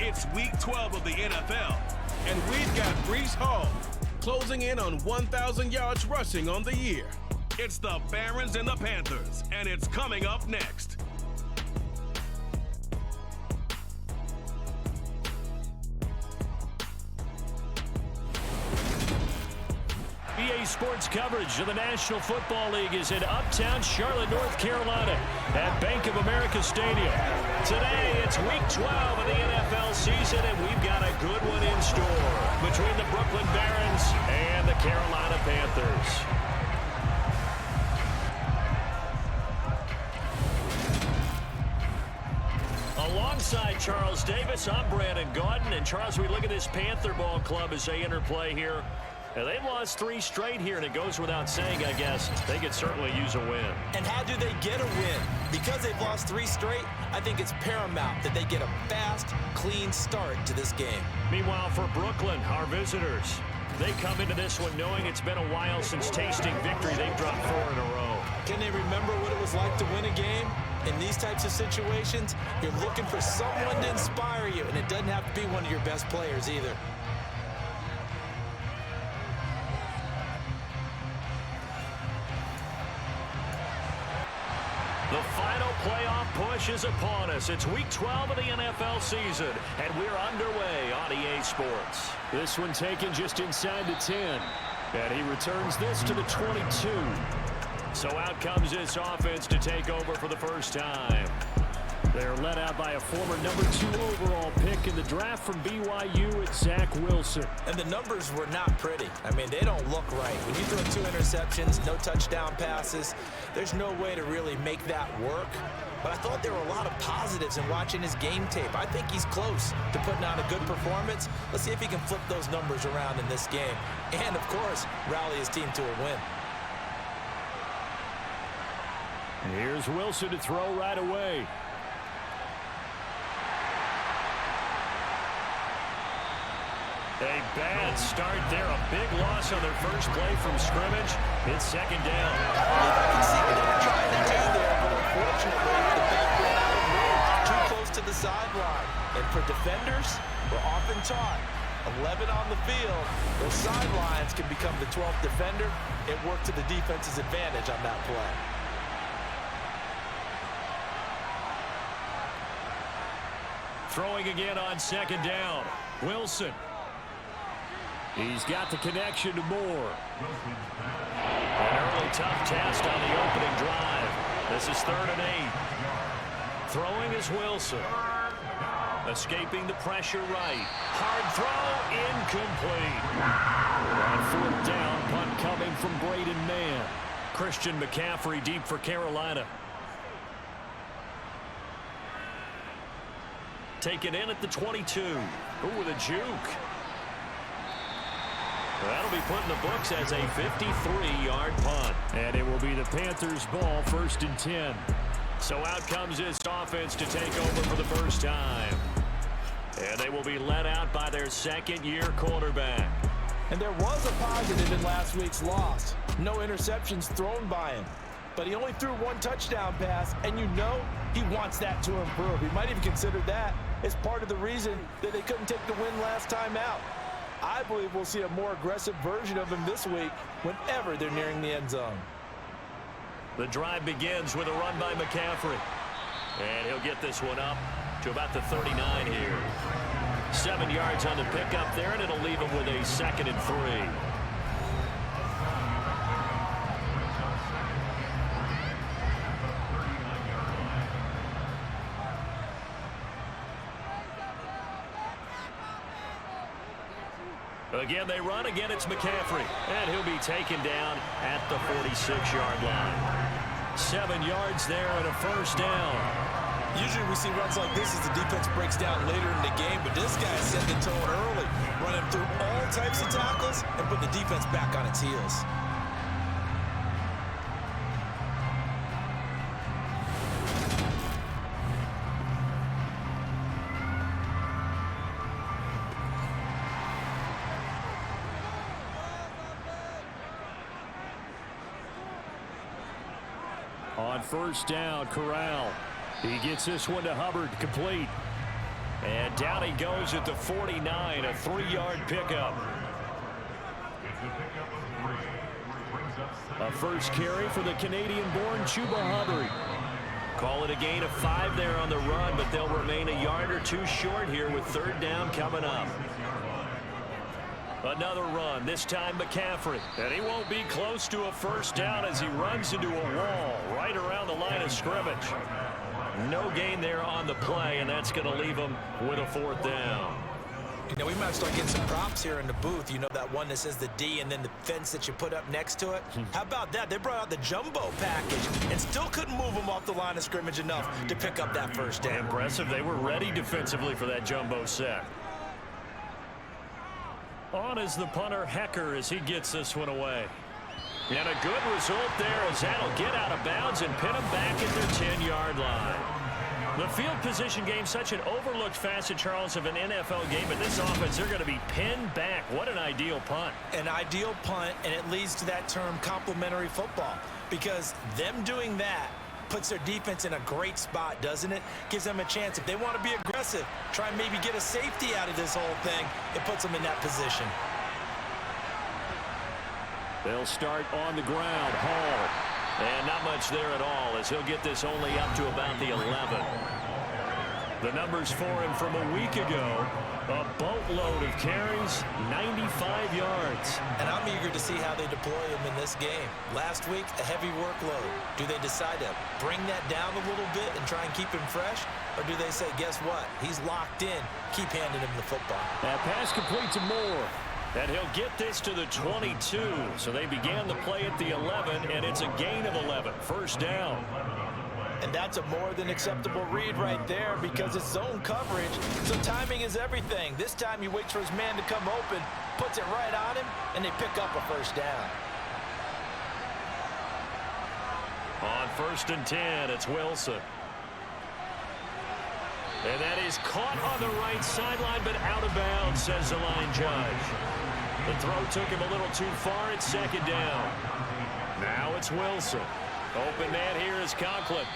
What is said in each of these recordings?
It's Week 12 of the NFL, and we've got Breece Hall closing in on 1,000 yards rushing on the year. It's the Barons and the Panthers, and it's coming up next. EA Sports coverage of the National Football League is in uptown Charlotte, North Carolina at Bank of America Stadium. Today, it's Week 12 of the NFL season, and we've got a good one in store between the Brooklyn Barons and the Carolina Panthers. Alongside Charles Davis, I'm Brandon Gaudin. And Charles, we look at this Panther ball club as they enter play here. And they've lost 3 straight here, and it goes without saying, I guess, they could certainly use a win. And how do they get a win? Because they've lost 3 straight, I think it's paramount that they get a fast, clean start to this game. Meanwhile, for Brooklyn, our visitors, they come into this one knowing it's been a while since tasting victory. They've dropped 4 in a row. Can they remember what it was like to win a game? In these types of situations, you're looking for someone to inspire you, and it doesn't have to be one of your best players either. The final playoff push is upon us. It's Week 12 of the NFL season, and we're underway on EA Sports. This one taken just inside the 10, and he returns this to the 22. So out comes this offense to take over for the first time. They're led out by a former number 2 overall pick in the draft from BYU. It's Zach Wilson. And the numbers were not pretty. I mean, they don't look right. When you throw 2 interceptions, no touchdown passes, there's no way to really make that work. But I thought there were a lot of positives in watching his game tape. I think he's close to putting on a good performance. Let's see if he can flip those numbers around in this game. And, of course, rally his team to a win. Here's Wilson to throw right away. A bad start there. A big loss on their first play from scrimmage. It's second down. I can see what they were trying to do there, but unfortunately, the back ran out of room, too close to the sideline. And for defenders, we're often taught 11 on the field, those sidelines can become the 12th defender. It worked to the defense's advantage on that play. Throwing again on second down. Wilson. He's got the connection to Moore. An early tough test on the opening drive. This is 3rd and 8. Throwing is Wilson. Escaping the pressure right. Hard throw, incomplete. On 4th down, punt coming from Braden Mann. Christian McCaffrey deep for Carolina. Taken in at the 22. Ooh, with a juke. That'll be put in the books as a 53-yard punt. And it will be the Panthers' ball, 1st and 10. So out comes this offense to take over for the first time. And they will be led out by their second-year quarterback. And there was a positive in last week's loss. No interceptions thrown by him. But he only threw 1 touchdown pass, and you know he wants that to improve. He might even consider that as part of the reason that they couldn't take the win last time out. I believe we'll see a more aggressive version of him this week whenever they're nearing the end zone. The drive begins with a run by McCaffrey. And he'll get this one up to about the 39 here. 7 yards on the pickup there, and it'll leave him with a 2nd and 3. Again, they run. Again, it's McCaffrey. And he'll be taken down at the 46-yard line. 7 yards there and a first down. Usually we see runs like this as the defense breaks down later in the game, but this guy set the tone early, running through all types of tackles and putting the defense back on its heels. On 1st down, Corral. He gets this one to Hubbard, complete. And down he goes at the 49, a 3-yard pickup. A first carry for the Canadian-born Chuba Hubbard. Call it a gain of 5 there on the run, but they'll remain a yard or two short here with 3rd down coming up. Another run, this time McCaffrey. And he won't be close to a first down as he runs into a wall right around the line of scrimmage. No gain there on the play, and that's going to leave him with a 4th down. You know, we might start getting some props here in the booth. You know, that one that says the D and then the fence that you put up next to it? How about that? They brought out the jumbo package and still couldn't move them off the line of scrimmage enough to pick up that first down. Impressive. They were ready defensively for that jumbo sack. On is the punter, Hecker, as he gets this one away. And a good result there as that'll get out of bounds and pin them back at their 10-yard line. The field position game, such an overlooked facet, Charles, of an NFL game, but this offense, they're going to be pinned back. What an ideal punt. An ideal punt, and it leads to that term complementary football, because them doing that puts their defense in a great spot, doesn't it? Gives them a chance. If they want to be aggressive, try and maybe get a safety out of this whole thing, it puts them in that position. They'll start on the ground. Hall. And not much there at all as he'll get this only up to about the 11. The numbers for him from a week ago, a boatload of carries, 95 yards. And I'm eager to see how they deploy him in this game. Last week, a heavy workload. Do they decide to bring that down a little bit and try and keep him fresh? Or do they say, guess what? He's locked in. Keep handing him the football. That pass complete to Moore. And he'll get this to the 22. So they began the play at the 11, and it's a gain of 11. First down. And that's a more than acceptable read right there because it's zone coverage. So timing is everything. This time he waits for his man to come open, puts it right on him, and they pick up a first down. On 1st and 10, it's Wilson. And that is caught on the right sideline, but out of bounds, says the line judge. The throw took him a little too far. It's 2nd down. Now it's Wilson. Open man here is Conklin.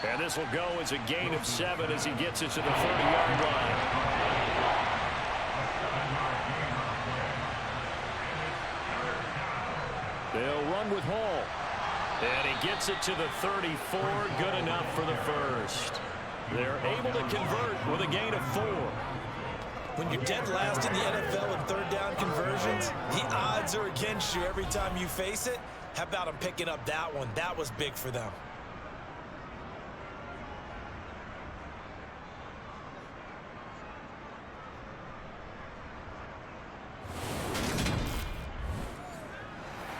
And this will go as a gain of 7 as he gets it to the 30-yard line. They'll run with Hall. And he gets it to the 34. Good enough for the first. They're able to convert with a gain of 4. When you're dead last in the NFL in 3rd down conversions, the odds are against you every time you face it. How about them picking up that one? That was big for them.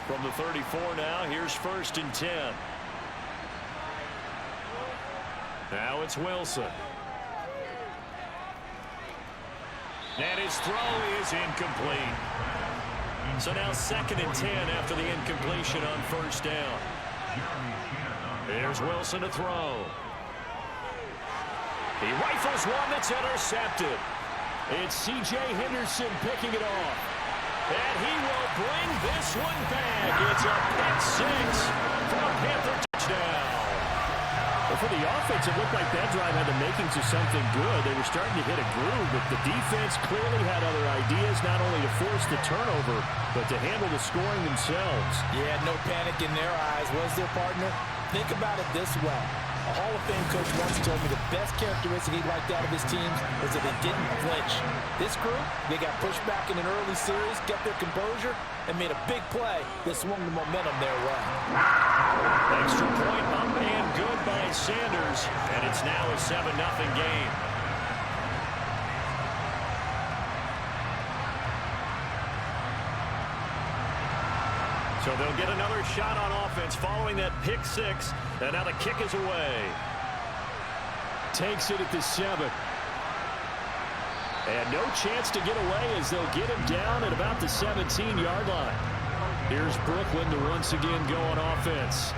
From the 34 now, here's 1st and 10. Now it's Wilson. And his throw is incomplete. So now 2nd and 10 after the incompletion on 1st down. Here's Wilson to throw. He rifles one that's intercepted. It's C.J. Henderson picking it off. And he will bring this one back. It's a pick 6 for a Panther touchdown. Well, for the offense, it looked like that drive had the makings of something good. They were starting to hit a groove, but the defense clearly had other ideas, not only to force the turnover, but to handle the scoring themselves. Yeah, no panic in their eyes, was there, partner? Think about it this way. A Hall of Fame coach once told me the best characteristic he liked out of his team was that they didn't flinch. This group, they got pushed back in an early series, kept their composure, and made a big play that swung the momentum their way. Extra point up and good by Sanders, and it's now a 7-0 game. So they'll get another shot on offense following that pick 6, and now the kick is away. Takes it at the 7. And no chance to get away as they'll get him down at about the 17-yard line. Here's Brooklyn to once again go on offense.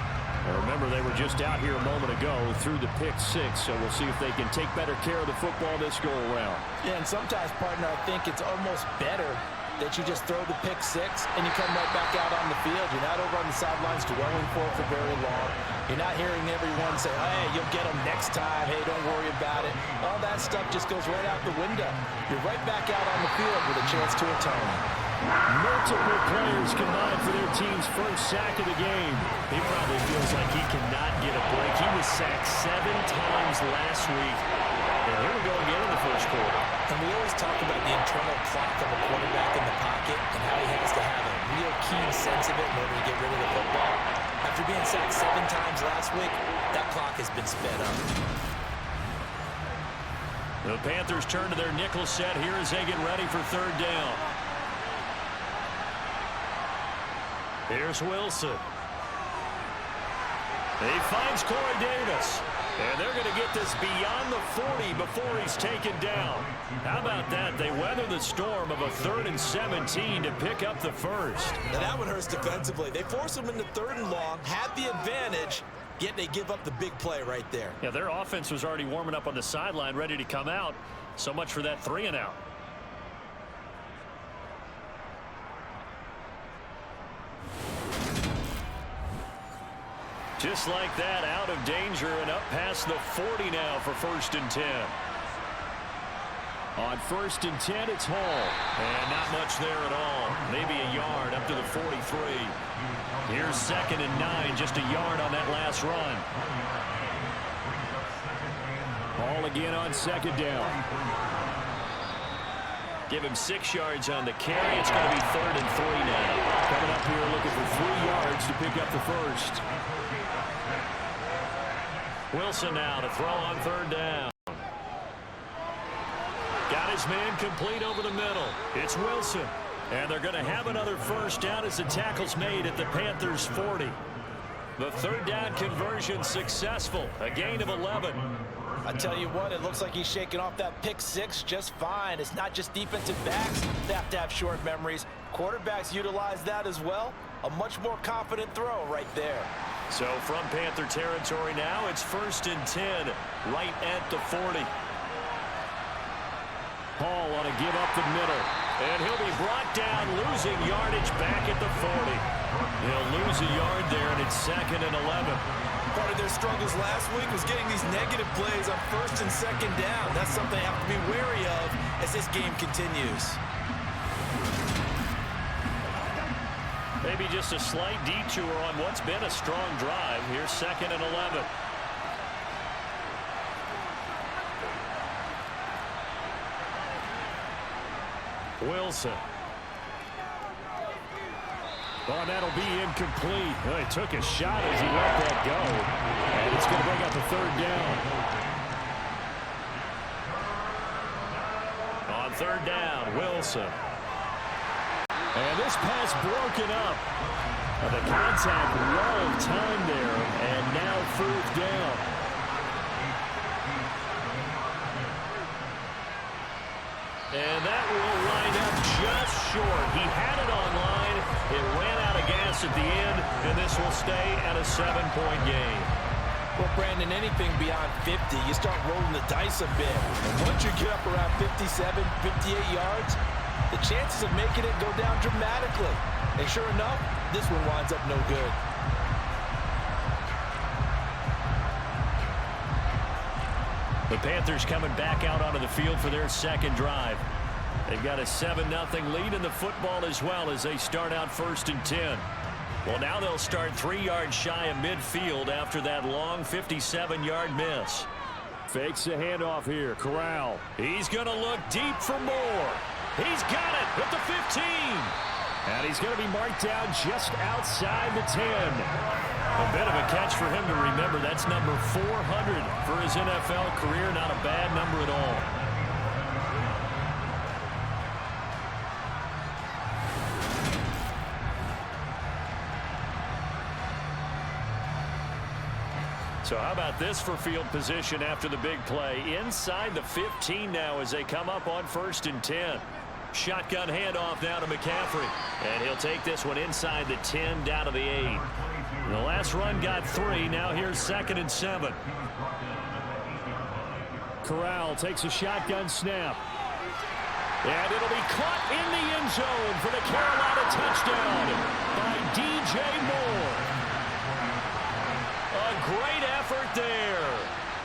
Now remember, they were just out here a moment ago through the pick 6, so we'll see if they can take better care of the football this go-around. Yeah, and sometimes, partner, I think it's almost better that you just throw the pick six and you come right back out on the field. You're not over on the sidelines dwelling for very long. You're not hearing everyone say, hey, you'll get them next time. Hey, don't worry about it. All that stuff just goes right out the window. You're right back out on the field with a chance to atone. Multiple players combined for their team's first sack of the game. He probably feels like he cannot get a break. He was sacked 7 times last week. And here we go again in the first quarter. And we always talk about the internal clock of a quarterback in the pocket and how he has to have a real keen sense of it in order to get rid of the football. After being sacked 7 times last week, that clock has been sped up. The Panthers turn to their nickel set here as they get ready for third down. Here's Wilson. He finds Corey Davis. And they're going to get this beyond the 40 before he's taken down. How about that? They weather the storm of a 3rd and 17 to pick up the first. Now that one hurts defensively. They force him into 3rd and long, had the advantage, yet they give up the big play right there. Yeah, their offense was already warming up on the sideline, ready to come out. So much for that 3 and out. Just like that, out of danger and up past the 40 now for 1st and 10. On 1st and 10, it's Hall. And not much there at all. Maybe a yard up to the 43. Here's 2nd and 9, just a yard on that last run. Hall again on 2nd down. Give him 6 yards on the carry. It's going to be 3rd and 3 now. Coming up here looking for 3 yards to pick up the first. Wilson now to throw on 3rd down. Got his man complete over the middle. It's Wilson. And they're going to have another first down as the tackle's made at the Panthers' 40. The 3rd down conversion successful. A gain of 11. I tell you what, it looks like he's shaking off that pick six just fine. It's not just defensive backs that have to have short memories. Quarterbacks utilize that as well. A much more confident throw right there. So from Panther territory now, it's 1st and 10, right at the 40. Hall on a give up the middle. And he'll be brought down, losing yardage back at the 40. He'll lose a yard there, and it's 2nd and 11. Part of their struggles last week was getting these negative plays on 1st and 2nd down. That's something they have to be wary of as this game continues. Maybe just a slight detour on what's been a strong drive. Here's 2nd and 11. Wilson. Oh, that'll be incomplete. Well, he took a shot as he let that go. And it's going to bring up a 3rd down. On 3rd down, Wilson. And this pass broken up. The contact, well timed there, and now 4th down. And that will line up just short. He had it on line. It ran out of gas at the end, and this will stay at a 7-point game. Well, Brandon, anything beyond 50, you start rolling the dice a bit. And once you get up around 57, 58 yards, the chances of making it go down dramatically. And sure enough, this one winds up no good. The Panthers coming back out onto the field for their 2nd drive. They've got a 7-0 lead in the football as well as they start out 1st and 10. Well, now they'll start 3 yards shy of midfield after that long 57-yard miss. Fakes the handoff here. Corral. He's going to look deep for more. He's got it at the 15. And he's going to be marked down just outside the 10. A bit of a catch for him to remember. That's number 400 for his NFL career. Not a bad number at all. So how about this for field position after the big play? Inside the 15 now as they come up on 1st and 10. Shotgun handoff now to McCaffrey. And he'll take this one inside the 10 down to the 8. The last run got 3. Now here's 2nd and 7. Corral takes a shotgun snap. And it'll be caught in the end zone for the Carolina touchdown by DJ Moore. A great effort there.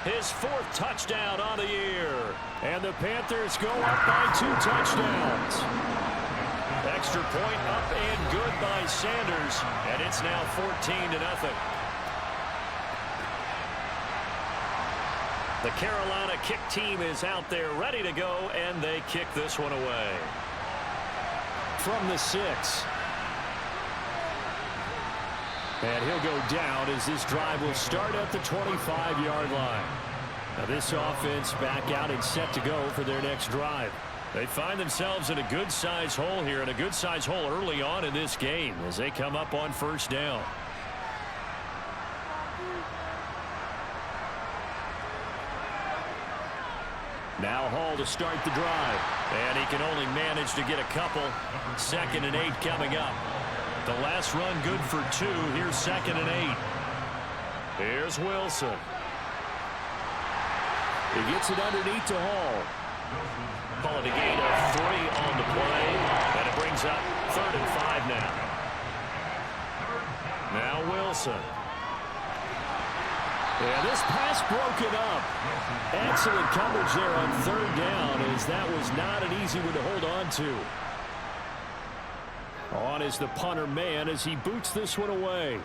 His 4th touchdown on the year. And the Panthers go up by 2 touchdowns. Extra point up and good by Sanders. And it's now 14-0. The Carolina kick team is out there ready to go, and they kick this one away. From the 6. And he'll go down as this drive will start at the 25-yard line. Now this offense back out and set to go for their next drive. They find themselves in a good-sized hole here, and a good-sized hole early on in this game as they come up on 1st down. Now Hall to start the drive. And he can only manage to get a couple. 2nd and 8 coming up. The last run good for 2. Here's 2nd and 8. Here's Wilson. He gets it underneath to Hall. Call it a gain of 3 on the play. And it brings up 3rd and 5 now. Now Wilson. And this pass broken up. Excellent coverage there on 3rd down, as that was not an easy one to hold on to. On is the punter man as he boots this one away.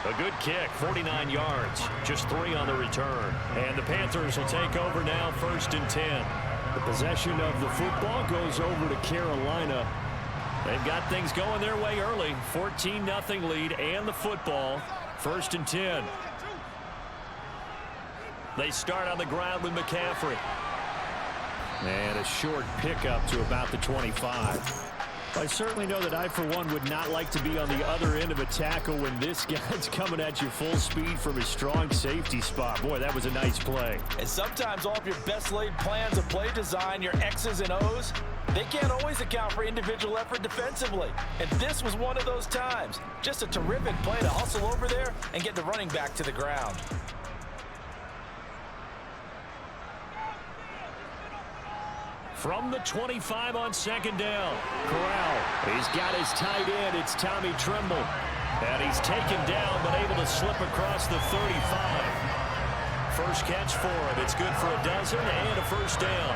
A good kick, 49 yards, just 3 on the return. And the Panthers will take over now, 1st and 10. The possession of the football goes over to Carolina. They've got things going their way early. 14-0 lead and the football. 1st and 10. They start on the ground with McCaffrey. And a short pickup to about the 25. I certainly know that I, for one, would not like to be on the other end of a tackle when this guy's coming at you full speed from his strong safety spot. Boy, that was a nice play. And sometimes all of your best laid plans of play design, your X's and O's, they can't always account for individual effort defensively. And this was one of those times. Just a terrific play to hustle over there and get the running back to the ground. From the 25 on 2nd down. Corral. He's got his tight end. It's Tommy Tremble. And he's taken down but able to slip across the 35. First catch for him. It's good for a dozen and a 1st down.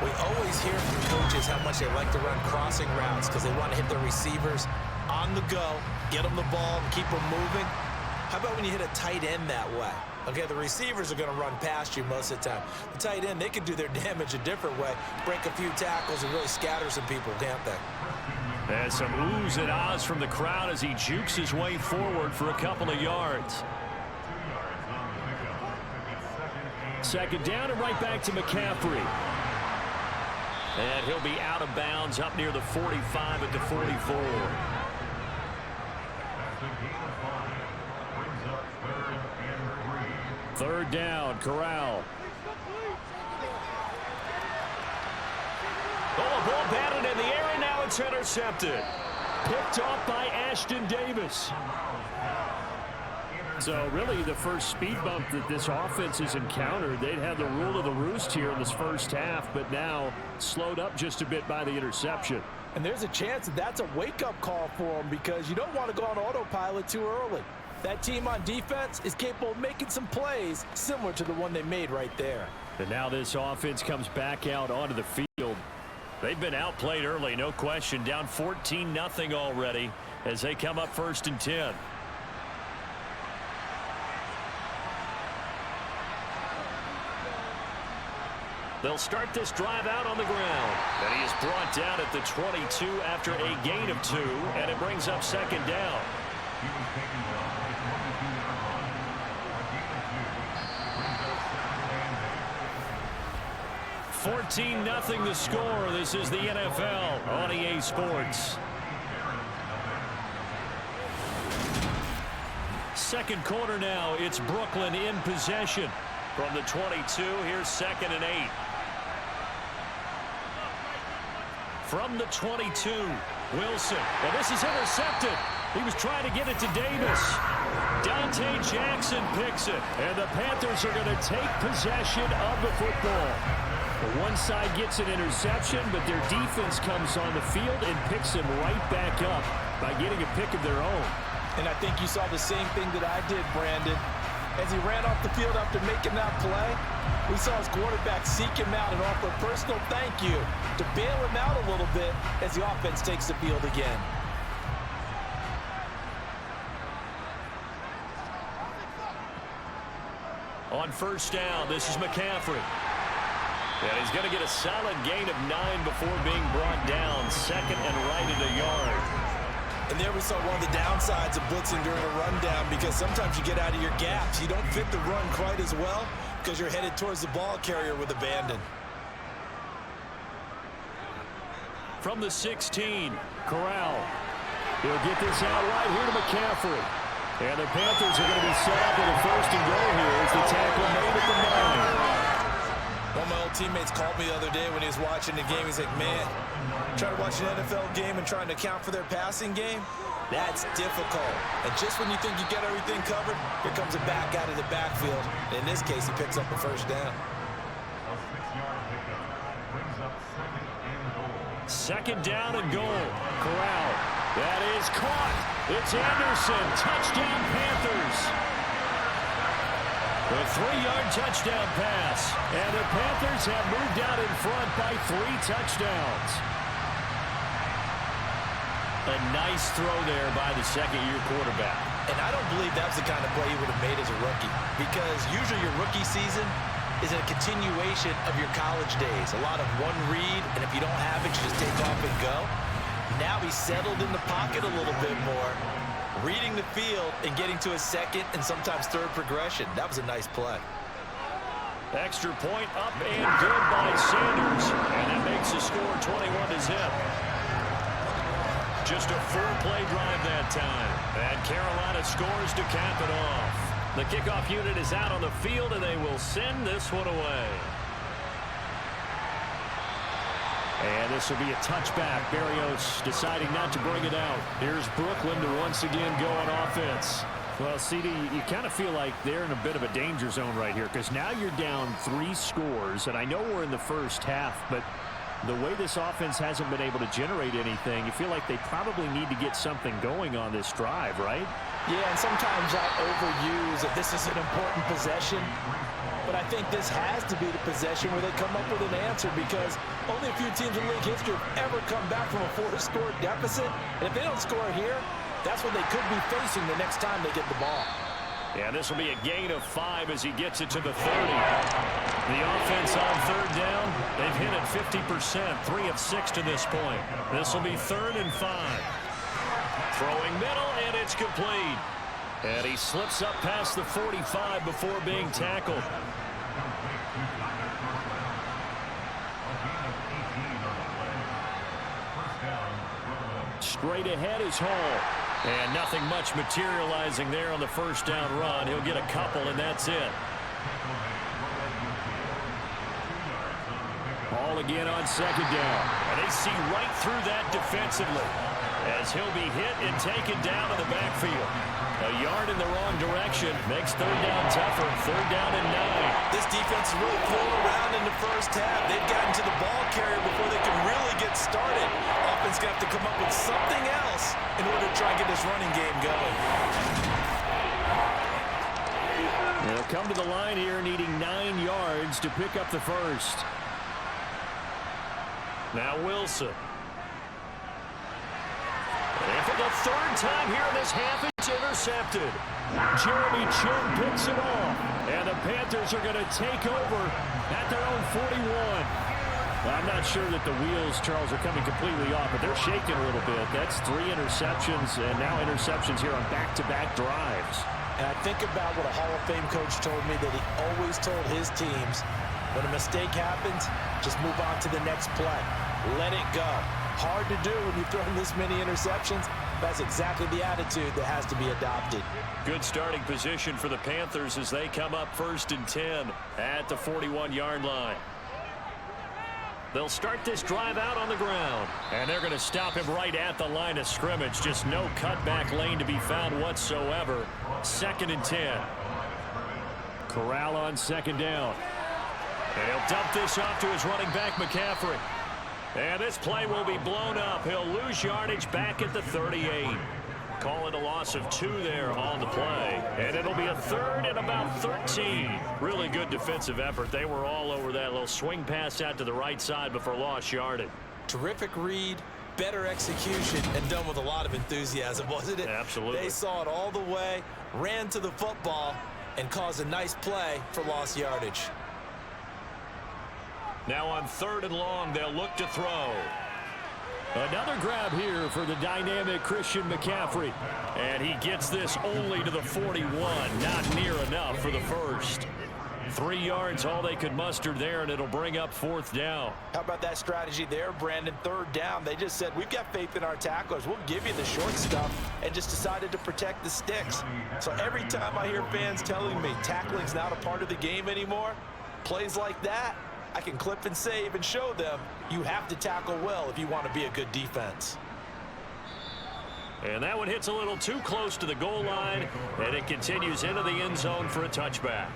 We always hear from coaches how much they like to run crossing routes because they want to hit their receivers on the go, get them the ball, and keep them moving. How about when you hit a tight end that way? Okay, the receivers are going to run past you most of the time. The tight end, they can do their damage a different way, break a few tackles and really scatter some people, can't they? And some oohs and ahs from the crowd as he jukes his way forward for a couple of yards. 2nd down and right back to McCaffrey. And he'll be out of bounds up near the 45 at the 44. Third down, Corral. Oh, ball batted in the air, and now it's intercepted. Picked off by Ashton Davis. So really the first speed bump that this offense has encountered. They'd had the rule of the roost here in this first half, but now slowed up just a bit by the interception. And there's a chance that that's a wake-up call for them because you don't want to go on autopilot too early. That team on defense is capable of making some plays similar to the one they made right there. And now this offense comes back out onto the field. They've been outplayed early, no question. Down 14-0 already as they come up 1st and 10. They'll start this drive out on the ground. And he is brought down at the 22 after a gain of 2, and it brings up 2nd down. He was taken down at the 22 after a gain of 2. 14-0 the score. This is the NFL on EA Sports. Second quarter now. It's Brooklyn in possession. From the 22, here's 2nd and 8. From the 22, Wilson. And this is intercepted. He was trying to get it to Davis. Dante Jackson picks it. And the Panthers are going to take possession of the football. One side gets an interception, but their defense comes on the field and picks them right back up by getting a pick of their own. And I think you saw the same thing that I did, Brandon. As he ran off the field after making that play, we saw his quarterback seek him out and offer a personal thank you to bail him out a little bit as the offense takes the field again. On first down, this is McCaffrey. And he's going to get a solid gain of 9 before being brought down. Second and right at a yard. And there we saw one of the downsides of blitzing during a rundown, because sometimes you get out of your gaps. You don't fit the run quite as well because you're headed towards the ball carrier with abandon. From the 16, Corral. He'll get this out right here to McCaffrey. And the Panthers are going to be set up with a first and goal here as the tackle made at the 9. One of my old teammates called me the other day when he was watching the game. He's like, man, trying to watch an NFL game and trying to account for their passing game, that's difficult. And just when you think you get everything covered, here comes a back out of the backfield. And in this case, he picks up a first down. Second down and goal. Corral. That is caught. It's Anderson. Touchdown, Panthers. A 3-yard touchdown pass. And the Panthers have moved out in front by 3 touchdowns. A nice throw there by the second-year quarterback. And I don't believe that was the kind of play he would have made as a rookie, because usually your rookie season is a continuation of your college days. A lot of one read, and if you don't have it, you just take off and go. Now he's settled in the pocket a little bit more, reading the field and getting to his second and sometimes third progression. That was a nice play. Extra point up and good by Sanders. And that makes the score 21-0. Just a 4-play drive that time. And Carolina scores to cap it off. The kickoff unit is out on the field, and they will send this one away. And this will be a touchback. Berrios deciding not to bring it out. Here's Brooklyn to once again go on offense. Well, CD, you kind of feel like they're in a bit of a danger zone right here, because now you're down 3 scores, and I know we're in the first half, but the way this offense hasn't been able to generate anything, you feel like they probably need to get something going on this drive, right? Yeah, and sometimes I overuse that this is an important possession, but I think this has to be the possession where they come up with an answer, because only a few teams in league history have ever come back from a 4-score deficit, and if they don't score here, that's what they could be facing the next time they get the ball. Yeah, this will be a gain of 5 as he gets it to the 30. The offense on third down, they've hit it 50%, 3 of 6 to this point. This will be 3rd and 5. Throwing middle, and it's complete. And he slips up past the 45 before being tackled. Straight ahead is Hall. And nothing much materializing there on the first down run. He'll get a couple, and that's it. Hall again on second down. And they see right through that defensively, as he'll be hit and taken down in the backfield. A yard in the wrong direction makes third down tougher. 3rd down and 9. This defense is really pulling around in the first half. They've gotten to the ball carrier before they can really get started. Offense going to have to come up with something else in order to try and get this running game going. They'll come to the line here needing 9 yards to pick up the first. Now Wilson. And for the 3rd time here in this half, it's intercepted. Jeremy Chinn picks it off. And the Panthers are going to take over at their own 41. I'm not sure that the wheels, Charles, are coming completely off, but they're shaking a little bit. That's 3 interceptions, and now interceptions here on back-to-back drives. And I think about what a Hall of Fame coach told me, that he always told his teams, when a mistake happens, just move on to the next play. Let it go. Hard to do when you've thrown this many interceptions. That's exactly the attitude that has to be adopted. Good starting position for the Panthers as they come up 1st and 10 at the 41-yard line. They'll start this drive out on the ground. And they're going to stop him right at the line of scrimmage. Just no cutback lane to be found whatsoever. 2nd and 10. Corral on 2nd down. And he'll dump this off to his running back, McCaffrey. And this play will be blown up. He'll lose yardage back at the 38. Call it a loss of 2 there on the play. And it'll be a 3rd and about 13. Really good defensive effort. They were all over that little swing pass out to the right side before lost yardage. Terrific read, better execution, and done with a lot of enthusiasm, wasn't it? Absolutely. They saw it all the way, ran to the football, and caused a nice play for lost yardage. Now on 3rd and long, they'll look to throw. Another grab here for the dynamic Christian McCaffrey. And he gets this only to the 41. Not near enough for the first. 3 yards, all they could muster there, and it'll bring up 4th down. How about that strategy there, Brandon? 3rd down. They just said, we've got faith in our tacklers. We'll give you the short stuff, and just decided to protect the sticks. So every time I hear fans telling me tackling's not a part of the game anymore, plays like that, I can clip and save and show them you have to tackle well if you want to be a good defense. And that one hits a little too close to the goal line, and it continues into the end zone for a touchback.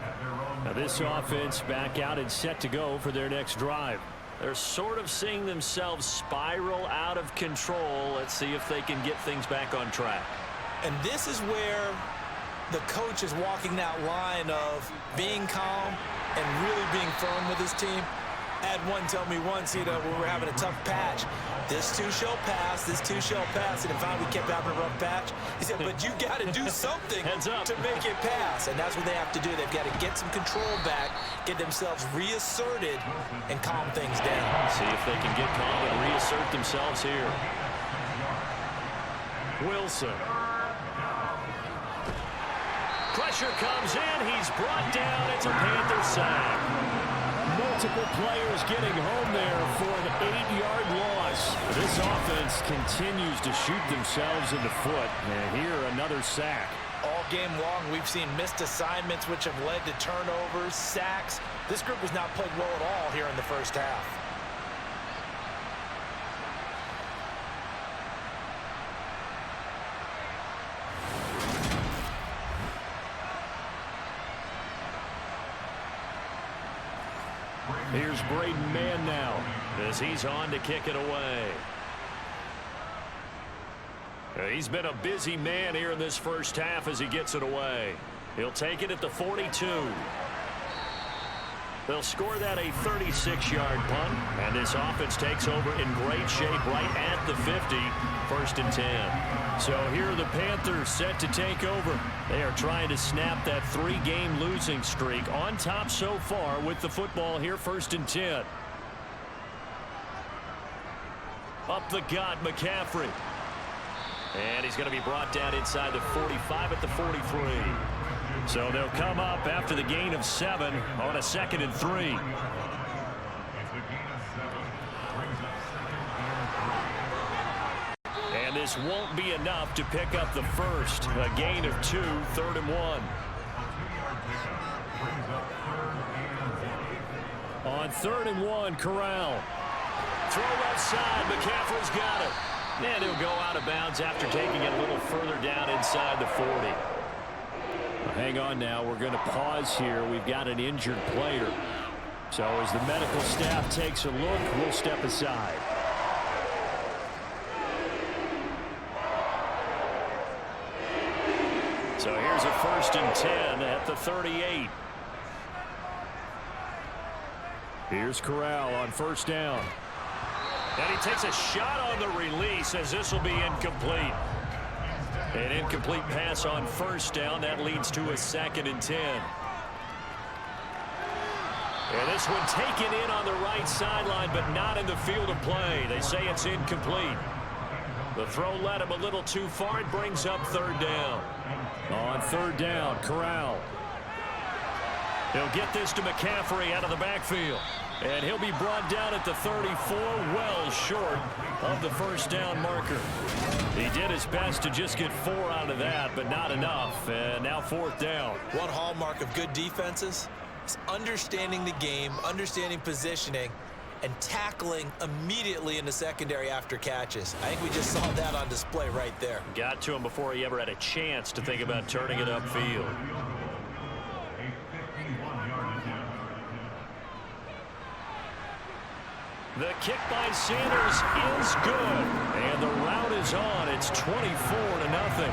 Now this offense back out and set to go for their next drive. They're sort of seeing themselves spiral out of control. Let's see if they can get things back on track. And this is where the coach is walking that line of being calm and really being firm with his team. I had one tell me once, when we were having a tough patch, this too shall pass, this too shall pass, and if we kept having a rough patch, he said, but you got to do something to make it pass, and that's what they have to do. They've got to get some control back, get themselves reasserted, and calm things down. See if they can get calm and reassert themselves here. Wilson. Pressure comes in. He's brought down. It's a Panther sack. Multiple players getting home there for an 8-yard loss. This offense continues to shoot themselves in the foot. And here, another sack. All game long, we've seen missed assignments, which have led to turnovers, sacks. This group has not played well at all here in the first half. Here's Braden Mann now, as he's on to kick it away. He's been a busy man here in this first half as he gets it away. He'll take it at the 42. They'll score that a 36-yard punt, and this offense takes over in great shape right at the 50, 1st and 10. So here are the Panthers set to take over. They are trying to snap that 3-game losing streak, on top so far with the football here, 1st and 10. Up the gut, McCaffrey. And he's going to be brought down inside the 45 at the 43. So they'll come up after the gain of 7 on a 2nd and 3. And this won't be enough to pick up the first. A gain of 2, 3rd and 1. On 3rd and 1, Corral. Throw left side. McCaffrey's got it. And he'll go out of bounds after taking it a little further down inside the 40. Hang on now. We're going to pause here. We've got an injured player. So as the medical staff takes a look, we'll step aside. So here's a 1st and 10 at the 38. Here's Corral on 1st down. And he takes a shot on the release as this will be incomplete. An incomplete pass on 1st down. That leads to a 2nd and 10. And this one taken in on the right sideline, but not in the field of play. They say it's incomplete. The throw led him a little too far. It brings up 3rd down. On 3rd down, Corral. He'll get this to McCaffrey out of the backfield. And he'll be brought down at the 34, well short of the 1st down marker. He did his best to just get 4 out of that, but not enough. And now 4th down. One hallmark of good defenses is understanding the game, understanding positioning, and tackling immediately in the secondary after catches. I think we just saw that on display right there. Got to him before he ever had a chance to think about turning it upfield. The kick by Sanders is good. And the route is on. It's 24-0.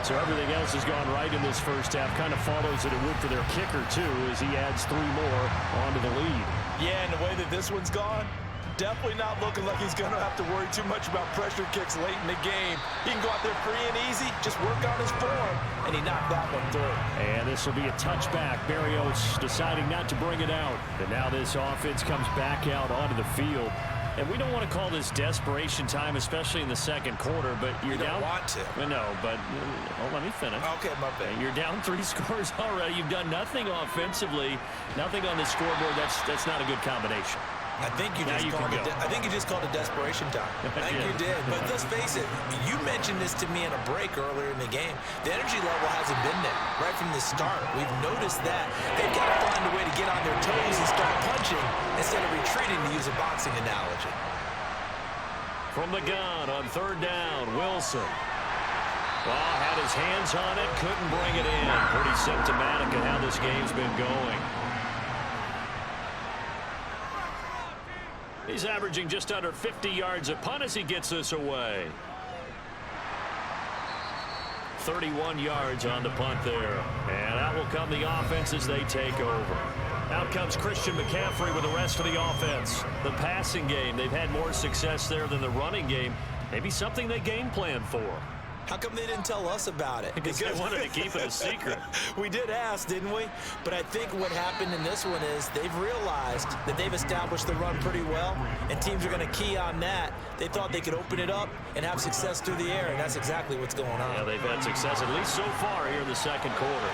So everything else has gone right in this first half. Kind of follows that it would for their kicker, too, as he adds 3 more onto the lead. Yeah, and the way that this one's gone, definitely not looking like he's going to have to worry too much about pressure kicks late in the game. He can go out there free and easy, just work on his form, and he knocked that one through. And this will be a touchback. Berrios deciding not to bring it out. And now this offense comes back out onto the field. And we don't want to call this desperation time, especially in the second quarter, but you're down. You don't want to. No, but let me finish. Okay, my bad. You're down 3 scores already. You've done nothing offensively, nothing on the scoreboard. That's not a good combination. I think you just called it desperation time. I think you did. But let's face it, you mentioned this to me in a break earlier in the game. The energy level hasn't been there right from the start. We've noticed that. They've got to find a way to get on their toes and start punching instead of retreating, to use a boxing analogy. From the gun on 3rd down, Wilson. Well, had his hands on it, couldn't bring it in. Pretty symptomatic of how this game's been going. He's averaging just under 50 yards a punt as he gets this away. 31 yards on the punt there. And out will come the offense as they take over. Out comes Christian McCaffrey with the rest of the offense. The passing game, they've had more success there than the running game. Maybe something they game plan for. How come they didn't tell us about it? Because they wanted to keep it a secret. We did ask, didn't we? But I think what happened in this one is they've realized that they've established the run pretty well, and teams are going to key on that. They thought they could open it up and have success through the air, and that's exactly what's going on. Yeah, they've had success, at least so far here in the second quarter.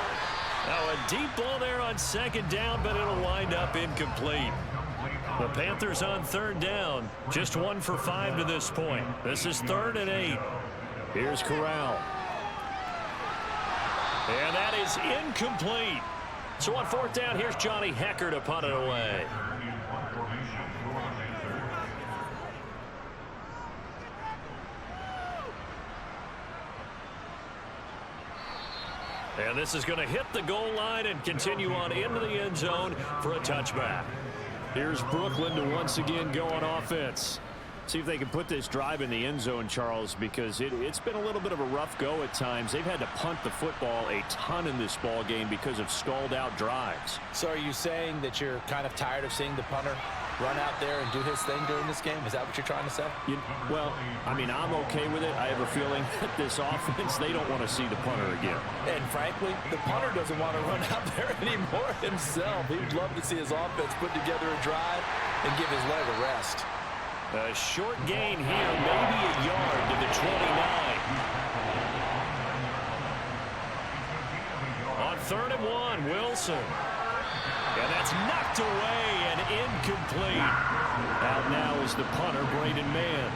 Now a deep ball there on 2nd down, but it'll wind up incomplete. The Panthers on 3rd down, just 1 for 5 to this point. This is 3rd and 8. Here's Corral. And that is incomplete. So on 4th down, here's Johnny Hecker to punt it away. And this is going to hit the goal line and continue on into the end zone for a touchback. Here's Brooklyn to once again go on offense. See if they can put this drive in the end zone, Charles, because it's been a little bit of a rough go at times. They've had to punt the football a ton in this ball game because of stalled out drives. So are you saying that you're kind of tired of seeing the punter run out there and do his thing during this game? Is that what you're trying to say? Well, I mean, I'm okay with it. I have a feeling that this offense, they don't want to see the punter again. And frankly, the punter doesn't want to run out there anymore himself. He'd love to see his offense put together a drive and give his leg a rest. A short gain here, maybe a yard to the 29. On 3rd and 1, Wilson. And that's knocked away and incomplete. Out now is the punter, Braden Mann.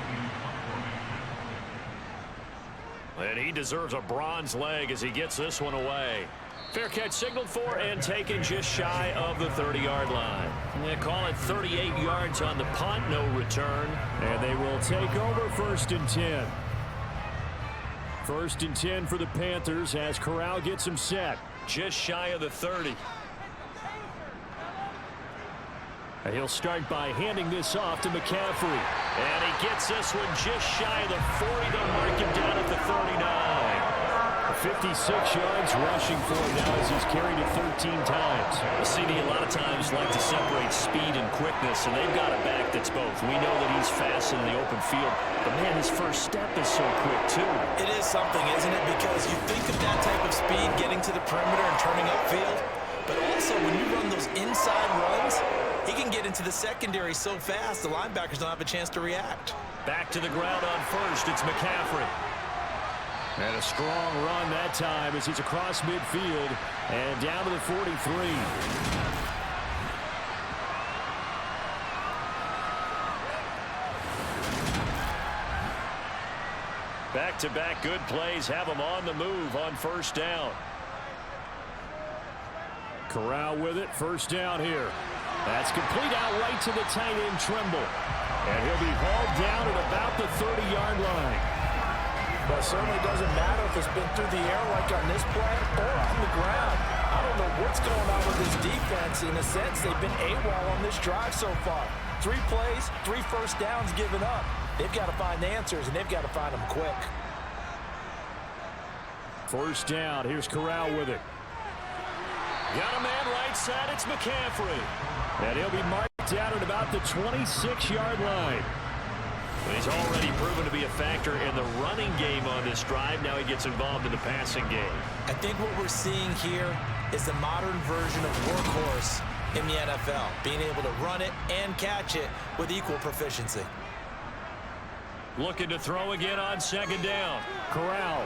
And he deserves a bronze leg as he gets this one away. Fair catch signaled for and taken just shy of the 30-yard line. They call it 38 yards on the punt, no return. And they will take over 1st and 10. 1st and 10 for the Panthers as Corral gets him set. Just shy of the 30. And he'll start by handing this off to McCaffrey. And he gets this one just shy of the 40. They'll mark him down at the 39. 56 yards rushing for him now as he's carried it 13 times. The CD a lot of times like to separate speed and quickness, and they've got a back that's both. We know that he's fast in the open field, but man, his first step is so quick too. It is something, isn't it? Because you think of that type of speed getting to the perimeter and turning upfield, but also when you run those inside runs, he can get into the secondary so fast the linebackers don't have a chance to react. Back to the ground on 1st, it's McCaffrey. And a strong run that time as he's across midfield and down to the 43. Back-to-back good plays have him on the move on 1st down. Corral with it, 1st down here. That's complete out right to the tight end, Trimble. And he'll be hauled down at about the 30-yard line. But it certainly doesn't matter if it's been through the air like on this play or on the ground. I don't know what's going on with this defense. In a sense, they've been AWOL on this drive so far. 3 plays, 3 first downs given up. They've got to find the answers, and they've got to find them quick. First down. Here's Corral with it. Got a man right side. It's McCaffrey. And he'll be marked out at about the 26-yard line. He's already proven to be a factor in the running game on this drive. Now he gets involved in the passing game. I think what we're seeing here is the modern version of workhorse in the NFL, being able to run it and catch it with equal proficiency. Looking to throw again on second down. Corral.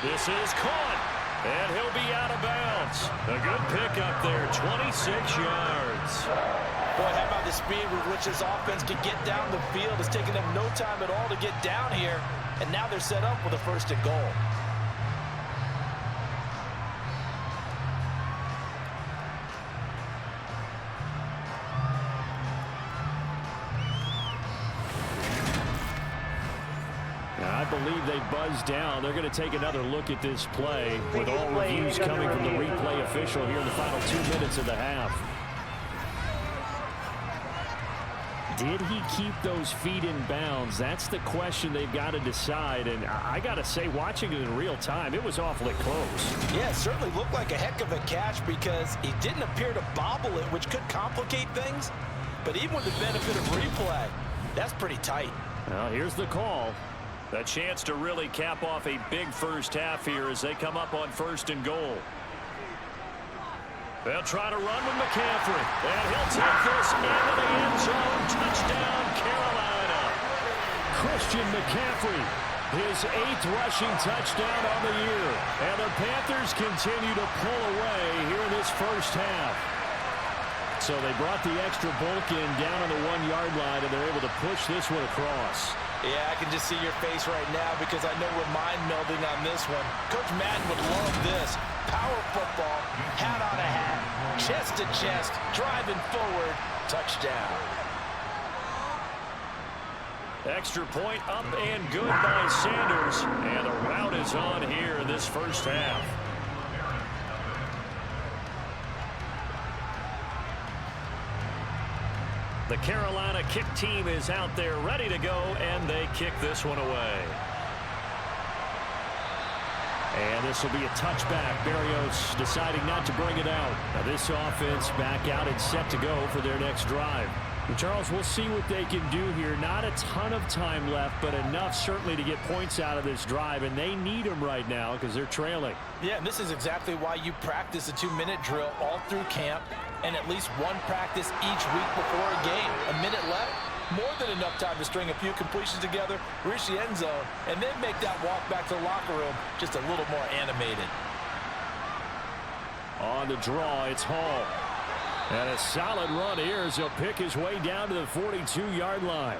This is caught. And he'll be out of bounds. A good pickup there, 26 yards. Boy, how about the speed with which this offense can get down the field? It's taken them no time at all to get down here, and now they're set up with a first and goal. I believe they buzzed down. They're going to take another look at this play with all reviews coming from the replay official here in the final 2 minutes of the half. Did he keep those feet in bounds? That's the question they've got to decide. And I got to say, watching it in real time, it was awfully close. Yeah, it certainly looked like a heck of a catch because he didn't appear to bobble it, which could complicate things. But even with the benefit of replay, that's pretty tight. Well, here's the call. A chance to really cap off a big first half here as they come up on first and goal. They'll try to run with McCaffrey. And he'll take this into the end zone. Touchdown, Carolina. Christian McCaffrey, his 8th rushing touchdown on the year. And the Panthers continue to pull away here in this first half. So they brought the extra bulk in down on the 1-yard line, and they're able to push this one across. Yeah, I can just see your face right now because I know we're mind melding on this one. Coach Madden would love this. Power football, hat on a hat, chest to chest, driving forward, touchdown. Extra point up and good by Sanders. And the route is on here in this first half. The Carolina kick team is out there ready to go, and they kick this one away. And this will be a touchback. Berrios deciding not to bring it out. Now this offense back out and set to go for their next drive. And Charles, we'll see what they can do here. Not a ton of time left, but enough certainly to get points out of this drive, and they need them right now because they're trailing. Yeah, and this is exactly why you practice a 2-minute drill all through camp and at least one practice each week before a game. A minute left, more than enough time to string a few completions together, reach the end zone, and then make that walk back to the locker room just a little more animated. On the draw, it's Hall. And a solid run here as he'll pick his way down to the 42-yard line.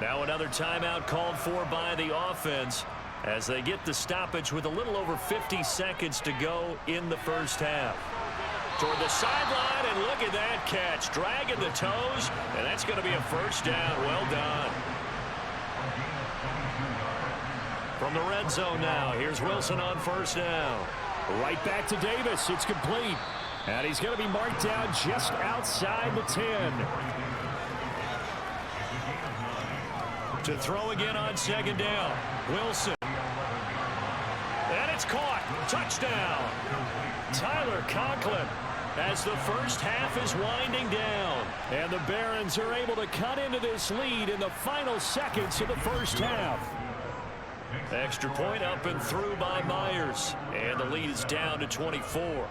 Now another timeout called for by the offense as they get the stoppage with a little over 50 seconds to go in the first half. Toward the sideline, and look at that catch. Dragging the toes, and that's going to be a first down. Well done. From the red zone now, here's Wilson on first down. Right back to Davis. It's complete. And he's going to be marked down just outside the 10. To throw again on second down. Wilson. And it's caught. Touchdown. Tyler Conklin as the first half is winding down. And the Barons are able to cut into this lead in the final seconds of the first half. Extra point up and through by Myers. And the lead is down to 24.